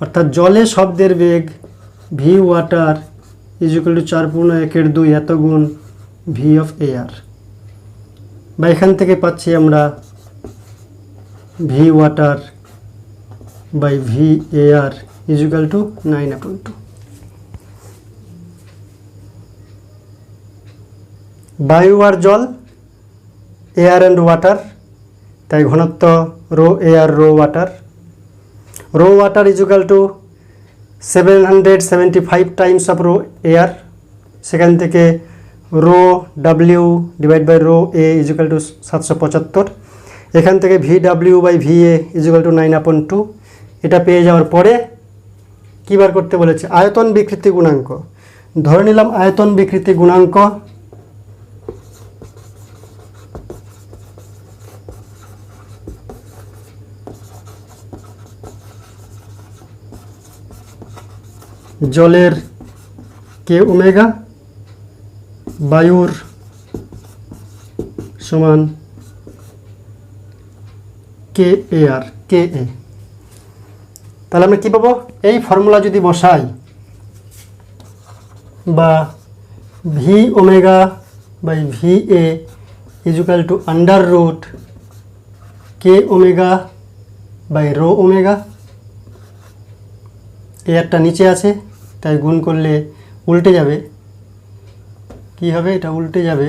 A: অর্থাৎ জলে শব্দের বেগ V water is equal to 4/1/2 এত গুণ ভি অফ এয়ার, বা এখান থেকে পাচ্ছি আমরা V water by V air is equal to 9/2। বায়ু আর জল, এয়ার অ্যান্ড ওয়াটার, তাই ঘনত্ব rho air rho water. Rho water is equal to 775 times of rho air, সেখান থেকে rho W divide by rho A is equal to 775, এখান থেকে V W by V A is equal to 9/2। এটা পেয়ে যাওয়ার পরে কী বার করতে বলেছে, আয়তন বিকৃতি গুণাঙ্ক। ধরে নিলাম আয়তন বিকৃতি গুণাঙ্ক জলের কে ওমেগা, বায়ুর সমান কে এয়ার কে এ। তাহলে আমরা কী পাবো, এই ফর্মুলা যদি বসাই, বা V omega by V A is equal to under root K omega by rho omega, এয়ারটা নিচে আছে তাই গুণ করলে উল্টে যাবে, কি হবে, এটা উল্টে যাবে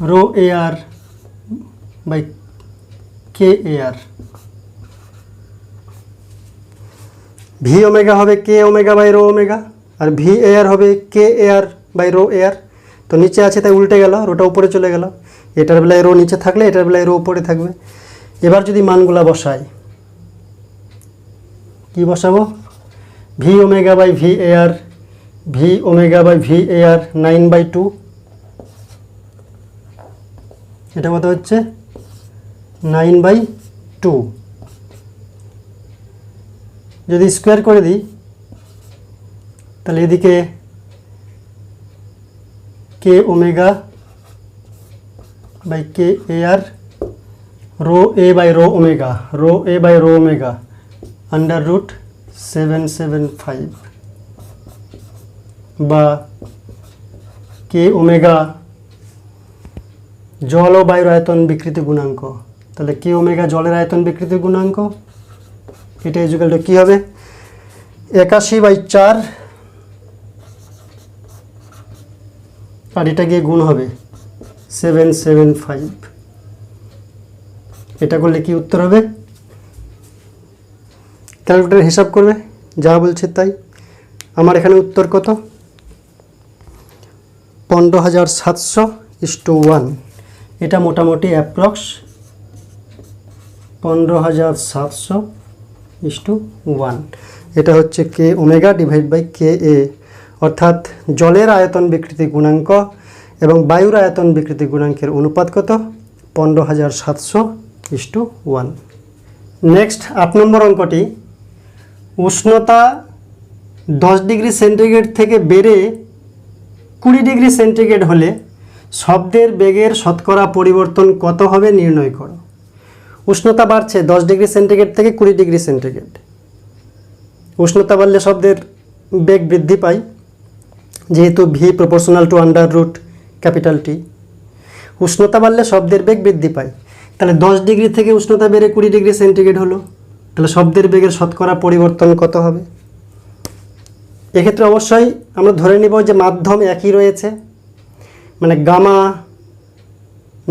A: rho air by K air, V omega হবে K omega by rho omega, আর ভি এয়ার হবে K air by rho air. তো নিচে আছে তাই উল্টে গেল, রোটা উপরে চলে গেল, এটার বেলায় রো নিচে থাকলে এটার বেলায় রো উপরে থাকবে। এবার যদি মানগুলা বসাই, কি বসাবো, V omega by V air, V omega by V air 9/2, এটা কত হচ্ছে 9/2। যদি স্কোয়ার করে দিই তাহলে এদিকে K omega by K air rho A by rho omega, rho A by rho omega under root 775, বা কে ওমেগা জল ও বায়ুর আয়তন বিকৃতি গুণাঙ্ক। তাহলে কে ওমেগা জলের আয়তন বিকৃতি গুণাঙ্ক, এটা ইজ ইকুয়াল টু কী হবে 81/4, আর এটা গিয়ে গুণ হবে 775। এটা করলে কি উত্তর হবে, ক্যালকুলেটর হিসাব করবে যা বলছে তাই। আমার এখানে উত্তর কত, 15,700:1, এটা মোটামুটি অ্যাপ্রক্স 15,700:1। এটা হচ্ছে কে ওমেগা ডিভাইড বাই কে এ, অর্থাৎ জলের আয়তন বিকৃতি গুণাঙ্ক এবং বায়ুর আয়তন বিকৃতি গুণাঙ্কের অনুপাত কত, 15,700:1। নেক্সট 8 নম্বর অঙ্কটি, উষ্ণতা 10 ডিগ্রি সেন্টিগ্রেড থেকে বেড়ে 20 ডিগ্রি সেন্টিগ্রেড হলে শব্দের বেগের শতকরা পরিবর্তন কত হবে নির্ণয় করো। উষ্ণতা বাড়ছে 10 ডিগ্রি সেন্টিগ্রেড থেকে 20 ডিগ্রি সেন্টিগ্রেড। উষ্ণতা বাড়লে শব্দের বেগ বৃদ্ধি পায়, যেহেতু V proportional to under root capital T. উষ্ণতা বাড়লে শব্দের বেগ বৃদ্ধি পায়, তাহলে 10 ডিগ্রি থেকে উষ্ণতা বেড়ে 20 ডিগ্রি সেন্টিগ্রেড হলো, তাহলে শব্দের বেগের শতকরা পরিবর্তন কত হবে। এক্ষেত্রে অবশ্যই আমরা ধরে নিব যে মাধ্যম একই রয়েছে, মানে গামা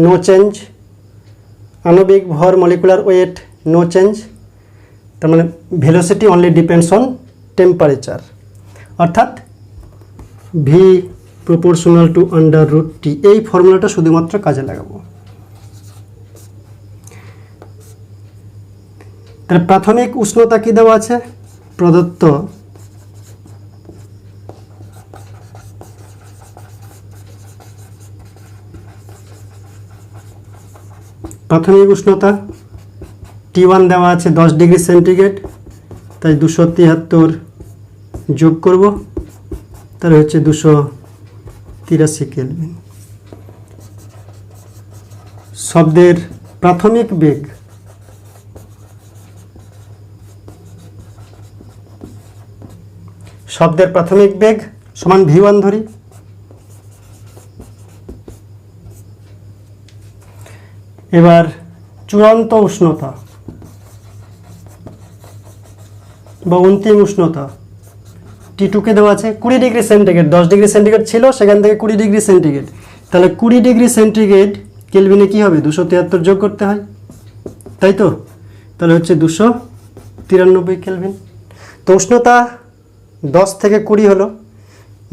A: নো চেঞ্জ, আণবিক ভর মলিকুলার ওয়েট নো চেঞ্জ, তার মানে velocity only depends on temperature, অর্থাৎ V proportional to under root T. এই ফর্মুলাটা শুধুমাত্র কাজে লাগাবো। তাহলে প্রাথমিক উষ্ণতা কি দেওয়া আছে, প্রদত্ত প্রাথমিক উষ্ণতা T1 দেওয়া আছে 10 ডিগ্রি সেন্টিগ্রেড, তাই 273 যোগ করব, তাহলে হচ্ছে 283 কেলভিন। শব্দের প্রাথমিক বেগ সমান V1 ধরি। এবার চূড়ান্ত উষ্ণতা বা অন্তিম উষ্ণতা T2 কে দেওয়া আছে 20 ডিগ্রি সেন্টিগ্রেড। 10 ডিগ্রি সেন্টিগ্রেড ছিল, সেখান থেকে 20 ডিগ্রি সেন্টিগ্রেড, তাহলে 20 ডিগ্রি সেন্টিগ্রেড কেলভিনে কী হবে, 273 যোগ করতে হয়, তাই তো, তাহলে হচ্ছে 293 কেলভিন। তো উষ্ণতা 10 থেকে 20 হলো,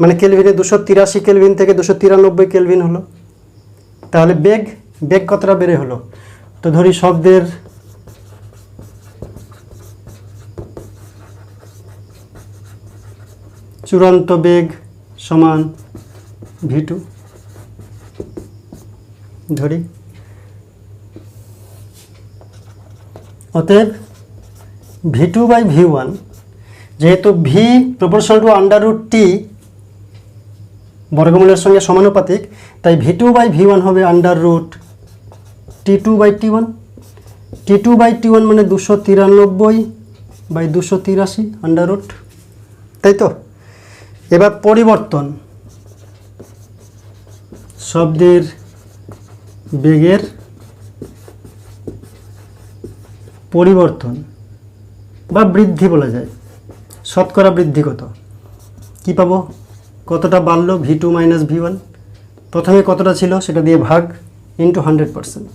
A: মানে কেলভিনে 283 কেলভিন থেকে 293 কেলভিন হলো। তাহলে বেগ কতটা বেড়ে হলো, তো ধরি শব্দের চূড়ান্ত বেগ সমান V2 ধরি। অতএব V2 বাই V1, যেহেতু V proportional to under root T বর্গমূলের সঙ্গে সমানুপাতিক, তাই V2 বাই V1 হবে under root T2 by T1। T2 by T1 মানে 293 বাই 283 আন্ডার রুট, তাই তো। এবার পরিবর্তন, শব্দের বেগের পরিবর্তন বা বৃদ্ধি বলা যায়, শতকরা বৃদ্ধি কত, কি পাবো, কতটা বাড়লো V2 মাইনাস V1, প্রথমে কতটা ছিল সেটা দিয়ে ভাগ ইন্টু 100%,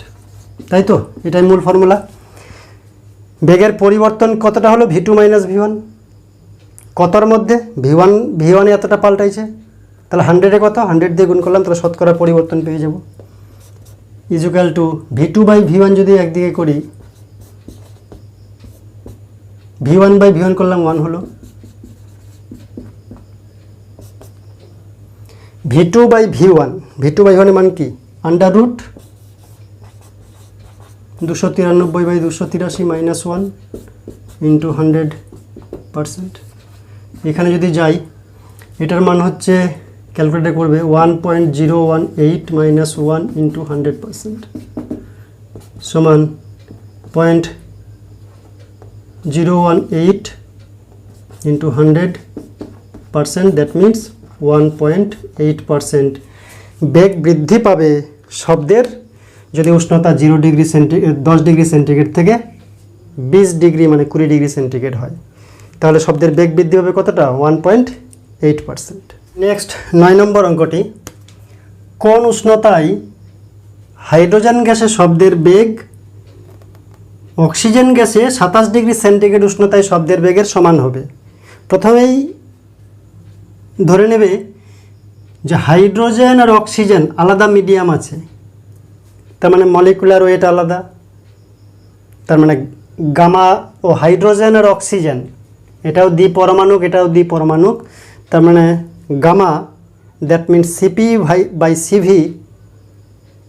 A: তাই তো, এটাই মূল ফর্মুলা। বেগের পরিবর্তন কতটা হলো V2 মাইনাস V1, কতর মধ্যে V1 এতটা পাল্টাইছে, তাহলে 100-এ কত, 100 দিয়ে গুণ করলাম, তাহলে শতকরা পরিবর্তন পেয়ে যাব। Equal to V2 by V1 যদি একদিকে করি, V1 বাই V1 করলাম 1 হলো, V2 বাই V1 এর মান কি, under root 293 by 283 minus 1 into 100%। এখানে যদি যাই, এটার মান হচ্ছে, ক্যালকুলেটর করবে 1.018 মাইনাস 1 ইন্টু 100% সমান 0.018 ইন্টু 100%, দ্যাট মিনস 1.8% বেগ বৃদ্ধি পাবে শব্দের যদি উষ্ণতা 10 ডিগ্রি সেন্টিগ্রেড থেকে 20 ডিগ্রি মানে 20 ডিগ্রি সেন্টিগ্রেড হয়, তাহলে শব্দের বেগ বৃদ্ধি হবে কতটা, 1.8%। নেক্সট 9 নম্বর অঙ্কটি, কোন উষ্ণতায় হাইড্রোজেন গ্যাসে শব্দের বেগ অক্সিজেন গ্যাসে 27 ডিগ্রি সেন্টিগ্রেড উষ্ণতায় শব্দের বেগের সমান হবে। প্রথমেই ধরে নেবে যে হাইড্রোজেন আর অক্সিজেন আলাদা মিডিয়াম আছে, তার মানে মলিকুলার ওয়েট আলাদা, তার মানে গামা ও হাইড্রোজেন আর অক্সিজেন এটাও দ্বিপরমাণুক, এটাও দ্বিপরমাণুক, তার মানে gamma, that means CP by CV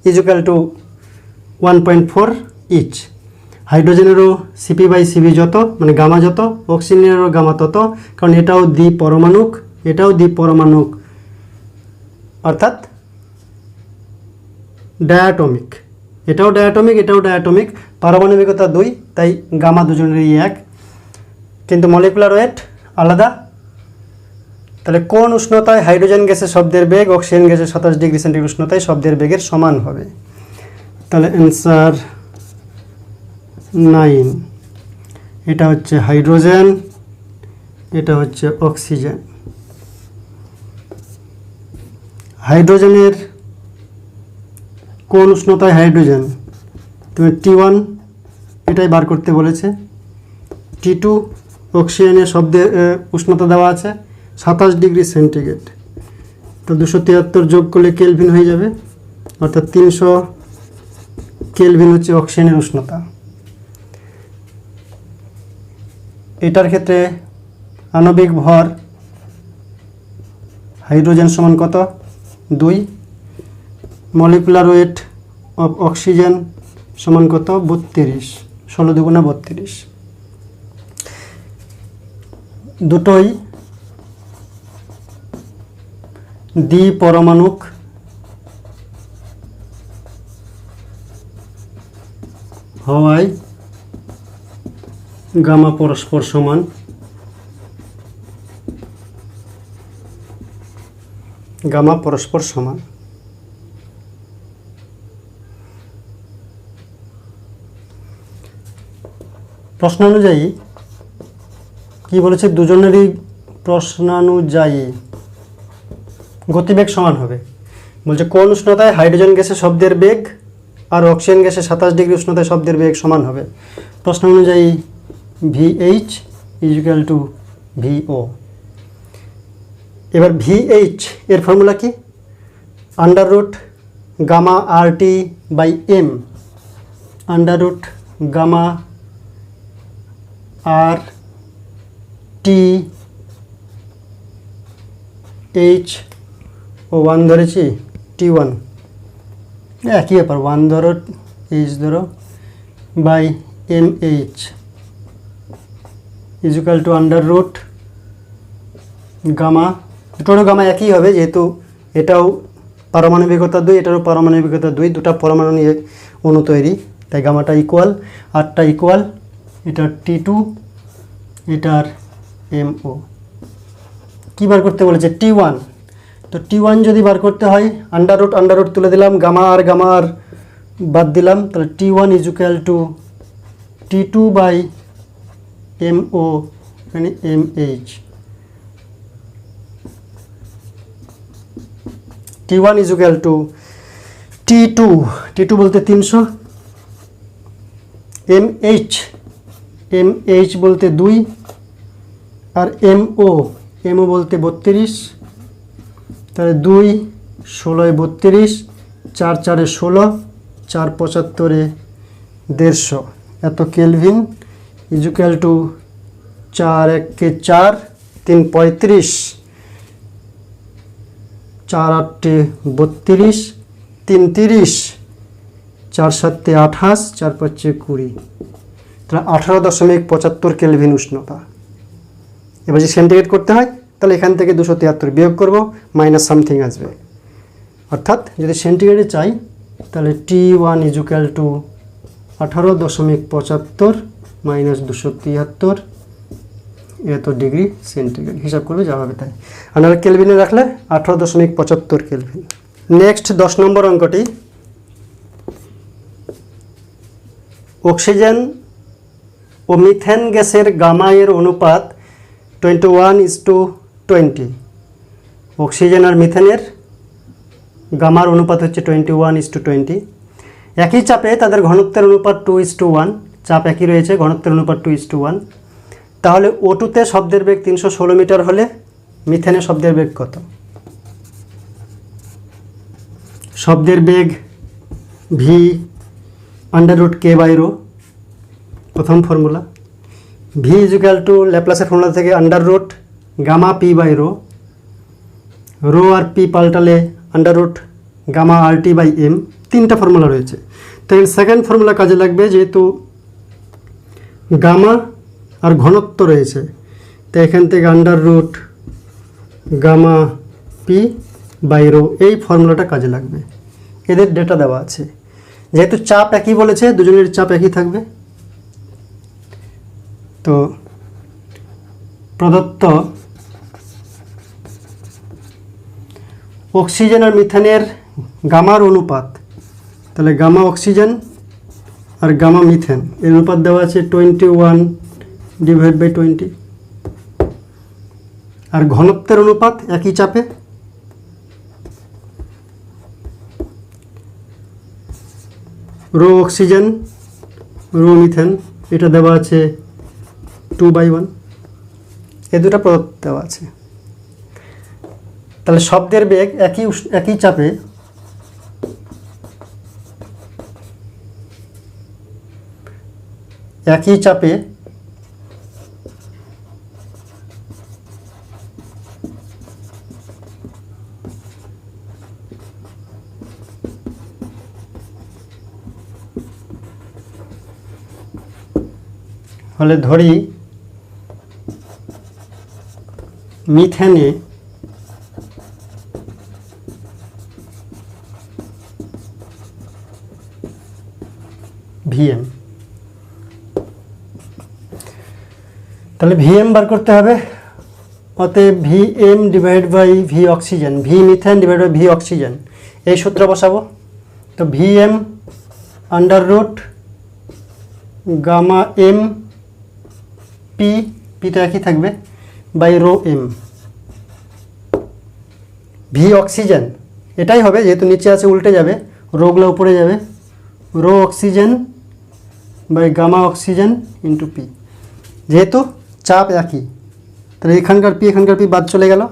A: is equal to 1.4 each. হাইড্রোজেনেরও সিপি বাই সিবি যত, মানে গামা যত, অক্সিজেনেরও গামা তত, কারণ এটাও দ্বিপরমাণুক, এটাও দ্বিপরমাণুক, অর্থাৎ ডায়াটমিক। এটাও ডায়াটমিক, এটাও ডায়াটমিক, পারমাণবিকতা 2, তাই গামা দুজনেরই 1, কিন্তু মলিকুলার ওয়েট আলাদা। তাহলে কোন উষ্ণতায় হাইড্রোজেন গ্যাসের শব্দের বেগ অক্সিজেন গ্যাসের 27 ডিগ্রি সেন্টিগ্রেড উষ্ণতায় শব্দের বেগের সমান হবে? তাহলে অ্যান্সার 9। এটা হচ্ছে হাইড্রোজেন, এটা হচ্ছে অক্সিজেন। হাইড্রোজেনের কোন উষ্ণতায় হাইড্রোজেন, তুমি T1 এটাই বার করতে বলেছে। T2 অক্সিজেনের শব্দের উষ্ণতা দেওয়া আছে 27 ডিগ্রি সেন্টিগ্রেড, তো 273 যোগ করলে কেলভিন হয়ে যাবে, অর্থাৎ 300 কেলভিন হচ্ছে অক্সিজেনের উষ্ণতা। এটার ক্ষেত্রে আণবিক ভর হাইড্রোজেন সমান কত? 2। মলিকুলার ওয়েট অফ অক্সিজেন সমান কত? 32, 16 দুগুণা 32। দুটোই দ্বিপরমাণুক, হওয়ায় গামা পরস্পর সমান। গামা পরস্পর সমান। প্রশ্নানুযায়ী কি বলেছে? দুজনেরই প্রশ্নানুযায়ী গতিবেগ সমান হবে। বলছে কোন উষ্ণতায় হাইড্রোজেন গ্যাসের শব্দের বেগ আর অক্সিজেন গ্যাসের 27 ডিগ্রি উষ্ণতায় শব্দের বেগ সমান হবে? প্রশ্ন অনুযায়ী VH = VO। এবার VH এর ফর্মুলা কি? √ গামা RT/m, √ গামা RTH ও 1 ধরেছি T1, একই ব্যাপার, 1 ধরো H ধরো বাই MH = গামা, দুটোরও গামা একই হবে, যেহেতু এটাও পারমাণবিকতা 2, এটারও পারমাণবিকতা 2, দুটা পরমাণু নিয়ে অণু তৈরি, তাই গামাটা ইকুয়াল, আরটা ইকুয়াল, এটার T2, এটার MO। কী বার করতে বলেছে? T1। তো T1 যদি বার করতে হয় √ তুলে দিলাম, গামা আর বাদ দিলাম, তাহলে T1 = T2/MO, মানে MH। T1 = T2 বলতে 300, MH বলতে 2, আর MO বলতে 32, তাহলে 2 16 32, 4 4 16, 4 75 150, এত কেলভিন = 4 1 4, 3 35, 4 8 32, 3 30, 4 7 28, 4 5 20, তাহলে 18.75 কেলভিন উষ্ণতা। এবার যে সেন্টিগ্রেড করতে হয়, তাহলে এখান থেকে 273 বিয়োগ করব, মাইনাস সামথিং আসবে, অর্থাৎ যদি সেন্টিগ্রেডে চাই তাহলে T1 = 18.75 মাইনাস 273 এত ডিগ্রি সেন্টিগ্রেড, হিসাব করবে যা হবে তাই। আপনারা কেলভিনে রাখলে 18.75 কেলভিন। নেক্সট 10 নম্বর অঙ্কটি, অক্সিজেন ও মিথেন গ্যাসের গামা এর অনুপাত 21:20। অক্সিজেন আর মিথেনের গামার অনুপাত হচ্ছে 21:20। একই চাপে তাদের ঘনত্বের অনুপাত 2:1, চাপ একই রয়েছে, ঘনত্বের অনুপাত 2:1। তাহলে O2 তে শব্দের বেগ 316 মিটার হলে মিথেনে শব্দের বেগ কত? শব্দের বেগ V √K/ρ, প্রথম ফর্মুলা। V = ল্যাপ্লাসের ফর্মুলা থেকে √ গামা P/ρ, রো আর P পাল্টালে √ গামা RT/m, তিনটা ফর্মুলা রয়েছে। তো এর সেকেন্ড ফর্মুলা কাজে লাগবে, যেহেতু গামা আর ঘনত্ব রয়েছে, তো এখান থেকে under root gamma P by rho, এই ফর্মুলাটা কাজে লাগবে। এদের ডেটা দেওয়া আছে, যেহেতু চাপ একই বলেছে দুজনের চাপ একই থাকবে। তো প্রদত্ত অক্সিজেন আর মিথেনের গামার অনুপাত, তাহলে গামা অক্সিজেন আর গামা মিথেন এর অনুপাত দেওয়া আছে 21/20, আর ঘনত্বের অনুপাত একই চাপে রো অক্সিজেন রো মিথেন, এটা দেওয়া আছে 2/1, এ দুটো প্রদত্ত দেওয়া আছে। তাহলে শব্দের বেগ একই চাপে হলে ধরি মিথেনে ভিএম, তাহলে ভিএম বার করতে হবে। অতএব VM divide by V oxygen, V methane divide by V oxygen, এই সূত্র বসাবো। তো VM under root gamma M P, পিটা একই থাকবে, by rho M. V oxygen এটাই হবে, যেহেতু নিচে আছে উল্টে যাবে, রোগুলো উপরে যাবে, rho oxygen by gamma oxygen into P, যেহেতু চাপ একই, তাহলে এখানকার পি বাদ চলে গেল,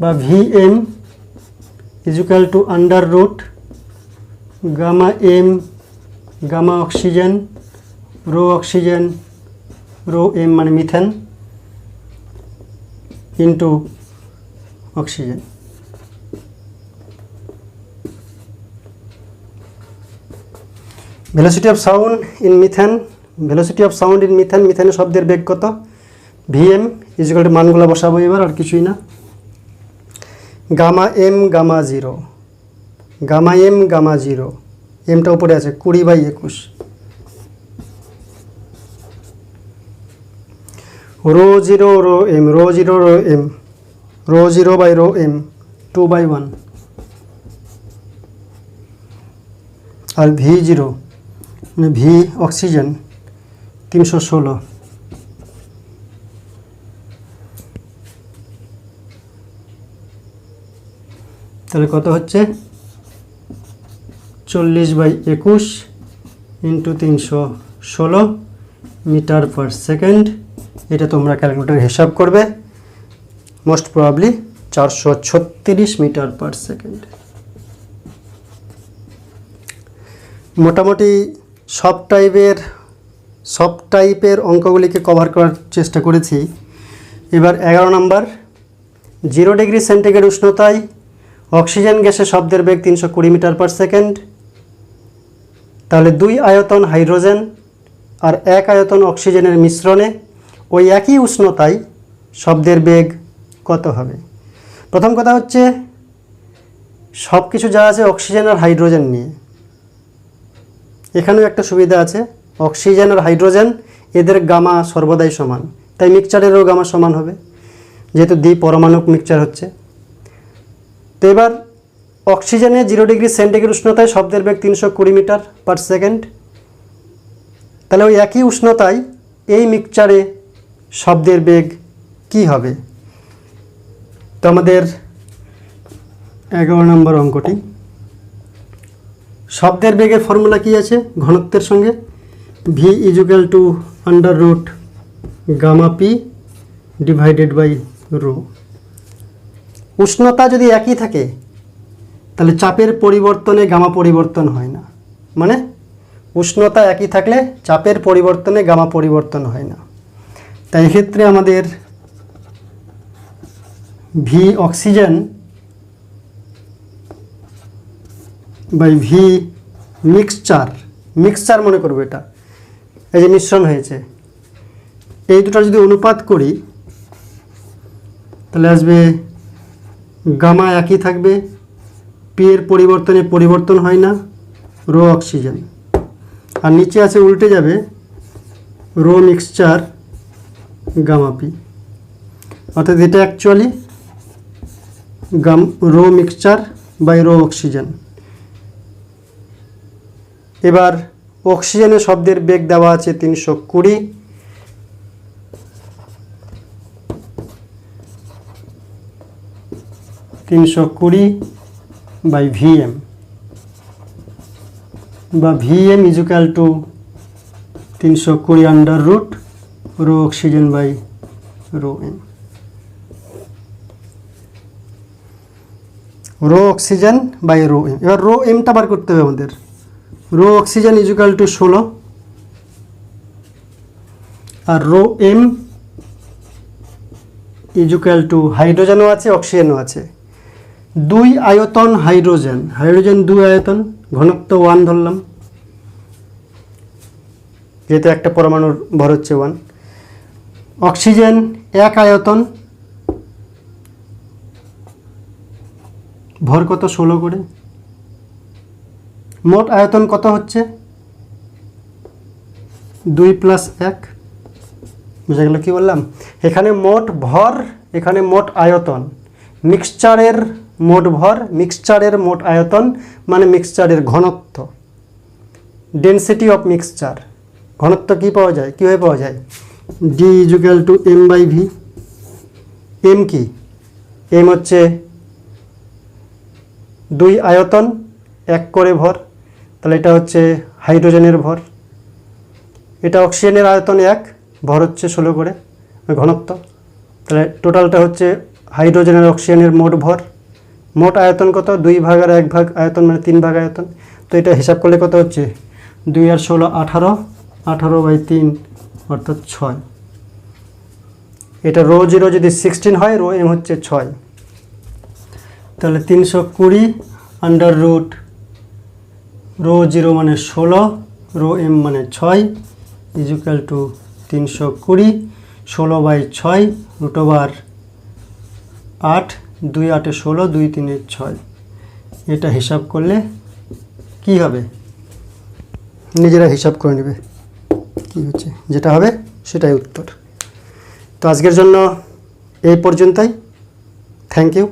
A: বা V M equal to under root gamma M gamma oxygen rho M মানে methane into oxygen. Velocity of sound in methane, মিথেনের শব্দের বেগ কত? ভিএম ইজুক্যাল টু মানগুলো বসাবো এবার, আর কিছুই না। গামা এম গামা জিরো, এমটা উপরে আছে 20/21, rho zero by rho M 2/1, আর ভি জিরো মানে ভি অক্সিজেন 316, তাহলে কত হচ্ছে 40/21 ইন্টু 316 মিটার পার সেকেন্ড। এটা তোমরা ক্যালকুলেটর হিসাব করবে, most probably 436 metre per second. মোটামুটি সব টাইপের অঙ্কগুলিকে কভার করার চেষ্টা করেছি। এবার 11 নম্বর, 0 ডিগ্রি সেন্টিগ্রেড উষ্ণতায় অক্সিজেন গ্যাসের শব্দের বেগ 320 মিটার পার সেকেন্ড, তাহলে 2 আয়তন হাইড্রোজেন আর 1 আয়তন অক্সিজেনের মিশ্রণে ওই একই উষ্ণতায় শব্দের বেগ কত হবে? প্রথম কথা হচ্ছে সব কিছু যা আছে অক্সিজেন আর হাইড্রোজেন নিয়ে, এখানেও একটা সুবিধা আছে, অক্সিজেন আর হাইড্রোজেন এদের গামা সর্বদাই সমান, তাই মিক্সচারেরও গামা সমান হবে, যেহেতু দ্বিপরমাণুক মিক্সচার হচ্ছে। তো এবার অক্সিজেনে 0 ডিগ্রি সেন্টিগ্রেড উষ্ণতায় শব্দের বেগ 320 মিটার পার সেকেন্ড, তাহলে ওই একই উষ্ণতায় এই মিক্সচারে শব্দের বেগ কি হবে? তো আমাদের 11 নম্বর অঙ্কটি, শব্দের বেগের ফর্মুলা কি আছে? ঘনত্বের সঙ্গে V equal to under root gamma P divided by rho. উষ্ণতা যদি একই থাকে তাহলে চাপের পরিবর্তনে গামা পরিবর্তন হয় না, মানে উষ্ণতা একই থাকলে চাপের পরিবর্তনে গামা পরিবর্তন হয় না। তাই এক্ষেত্রে আমাদের V oxygen by V mixture mixture মনে করবো এটা, এই যে মিশ্রণ হয়েছে, এই দুটো যদি অনুপাত করি তাহলে আসবে গামা একই থাকবে, পি এর পরিবর্তনে পরিবর্তন হয় না, রো অক্সিজেন, আর নিচে আছে উল্টে যাবে রো মিক্সচার গামা পি, অর্থাৎ এটা actually rho mixture by rho oxygen. এবার অক্সিজেনের শব্দের বেগ দেওয়া আছে 320, বাই ভিএম, বা V M is equal to 320 under root rho oxygen by rho M. Rho oxygen by rho M. এবার রো এমটা বার করতে হবে আমাদের। Rho oxygen is equal to 16, আর rho M is equal to হাইড্রোজেনও আছে অক্সিজেনও আছে, 2 আয়তন হাইড্রোজেন, 2 আয়তন, ঘনত্ব 1 ধরলাম, যেহেতু একটা পরমাণুর ভর হচ্ছে 1। অক্সিজেন 1 আয়তন, ভর কত 16 করে, মোট আয়তন কত হচ্ছে 2 + 1, বুঝা গেল কি বললাম? এখানে মোট ভর, এখানে মোট আয়তন, মিক্সচারের মোট ভর, মিক্সচারের মোট আয়তন, মানে মিক্সচারের ঘনত্ব, ডেনসিটি অফ মিক্সচার। ঘনত্ব কি পাওয়া যায়, কীভাবে পাওয়া যায়? D is equal to M by V. M কি? এম হচ্ছে 2 আয়তন 1 করে ভর, তাহলে এটা হচ্ছে হাইড্রোজেনের ভর, এটা অক্সিজেনের আয়তন 1, ভর হচ্ছে 16 করে, ঘনত্ব, তাহলে টোটালটা হচ্ছে হাইড্রোজেনের অক্সিজেনের মোট ভর, মোট আয়তন কত 2 ভাগের 1 ভাগ আয়তন, মানে 3 ভাগ আয়তন। তো এটা হিসাব করলে কত হচ্ছে 2 আর 16 18, 18/3 অর্থাৎ 6। এটা রো 0 যদি 16 হয়, রো এম হচ্ছে 6, তাহলে 320 আন্ডার রুট রো 0 মানে 16, রো এম মানে 6 ইজ ইকুয়াল টু 320, 16/6 √ 8, 2 8 16, 2 3 6। এটা হিসাব করলে কি হবে নিজেরা হিসাব করে নেবে কি হচ্ছে, যেটা হবে সেটাই উত্তর। তো আজকের জন্য এই পর্যন্তই, থ্যাংক ইউ।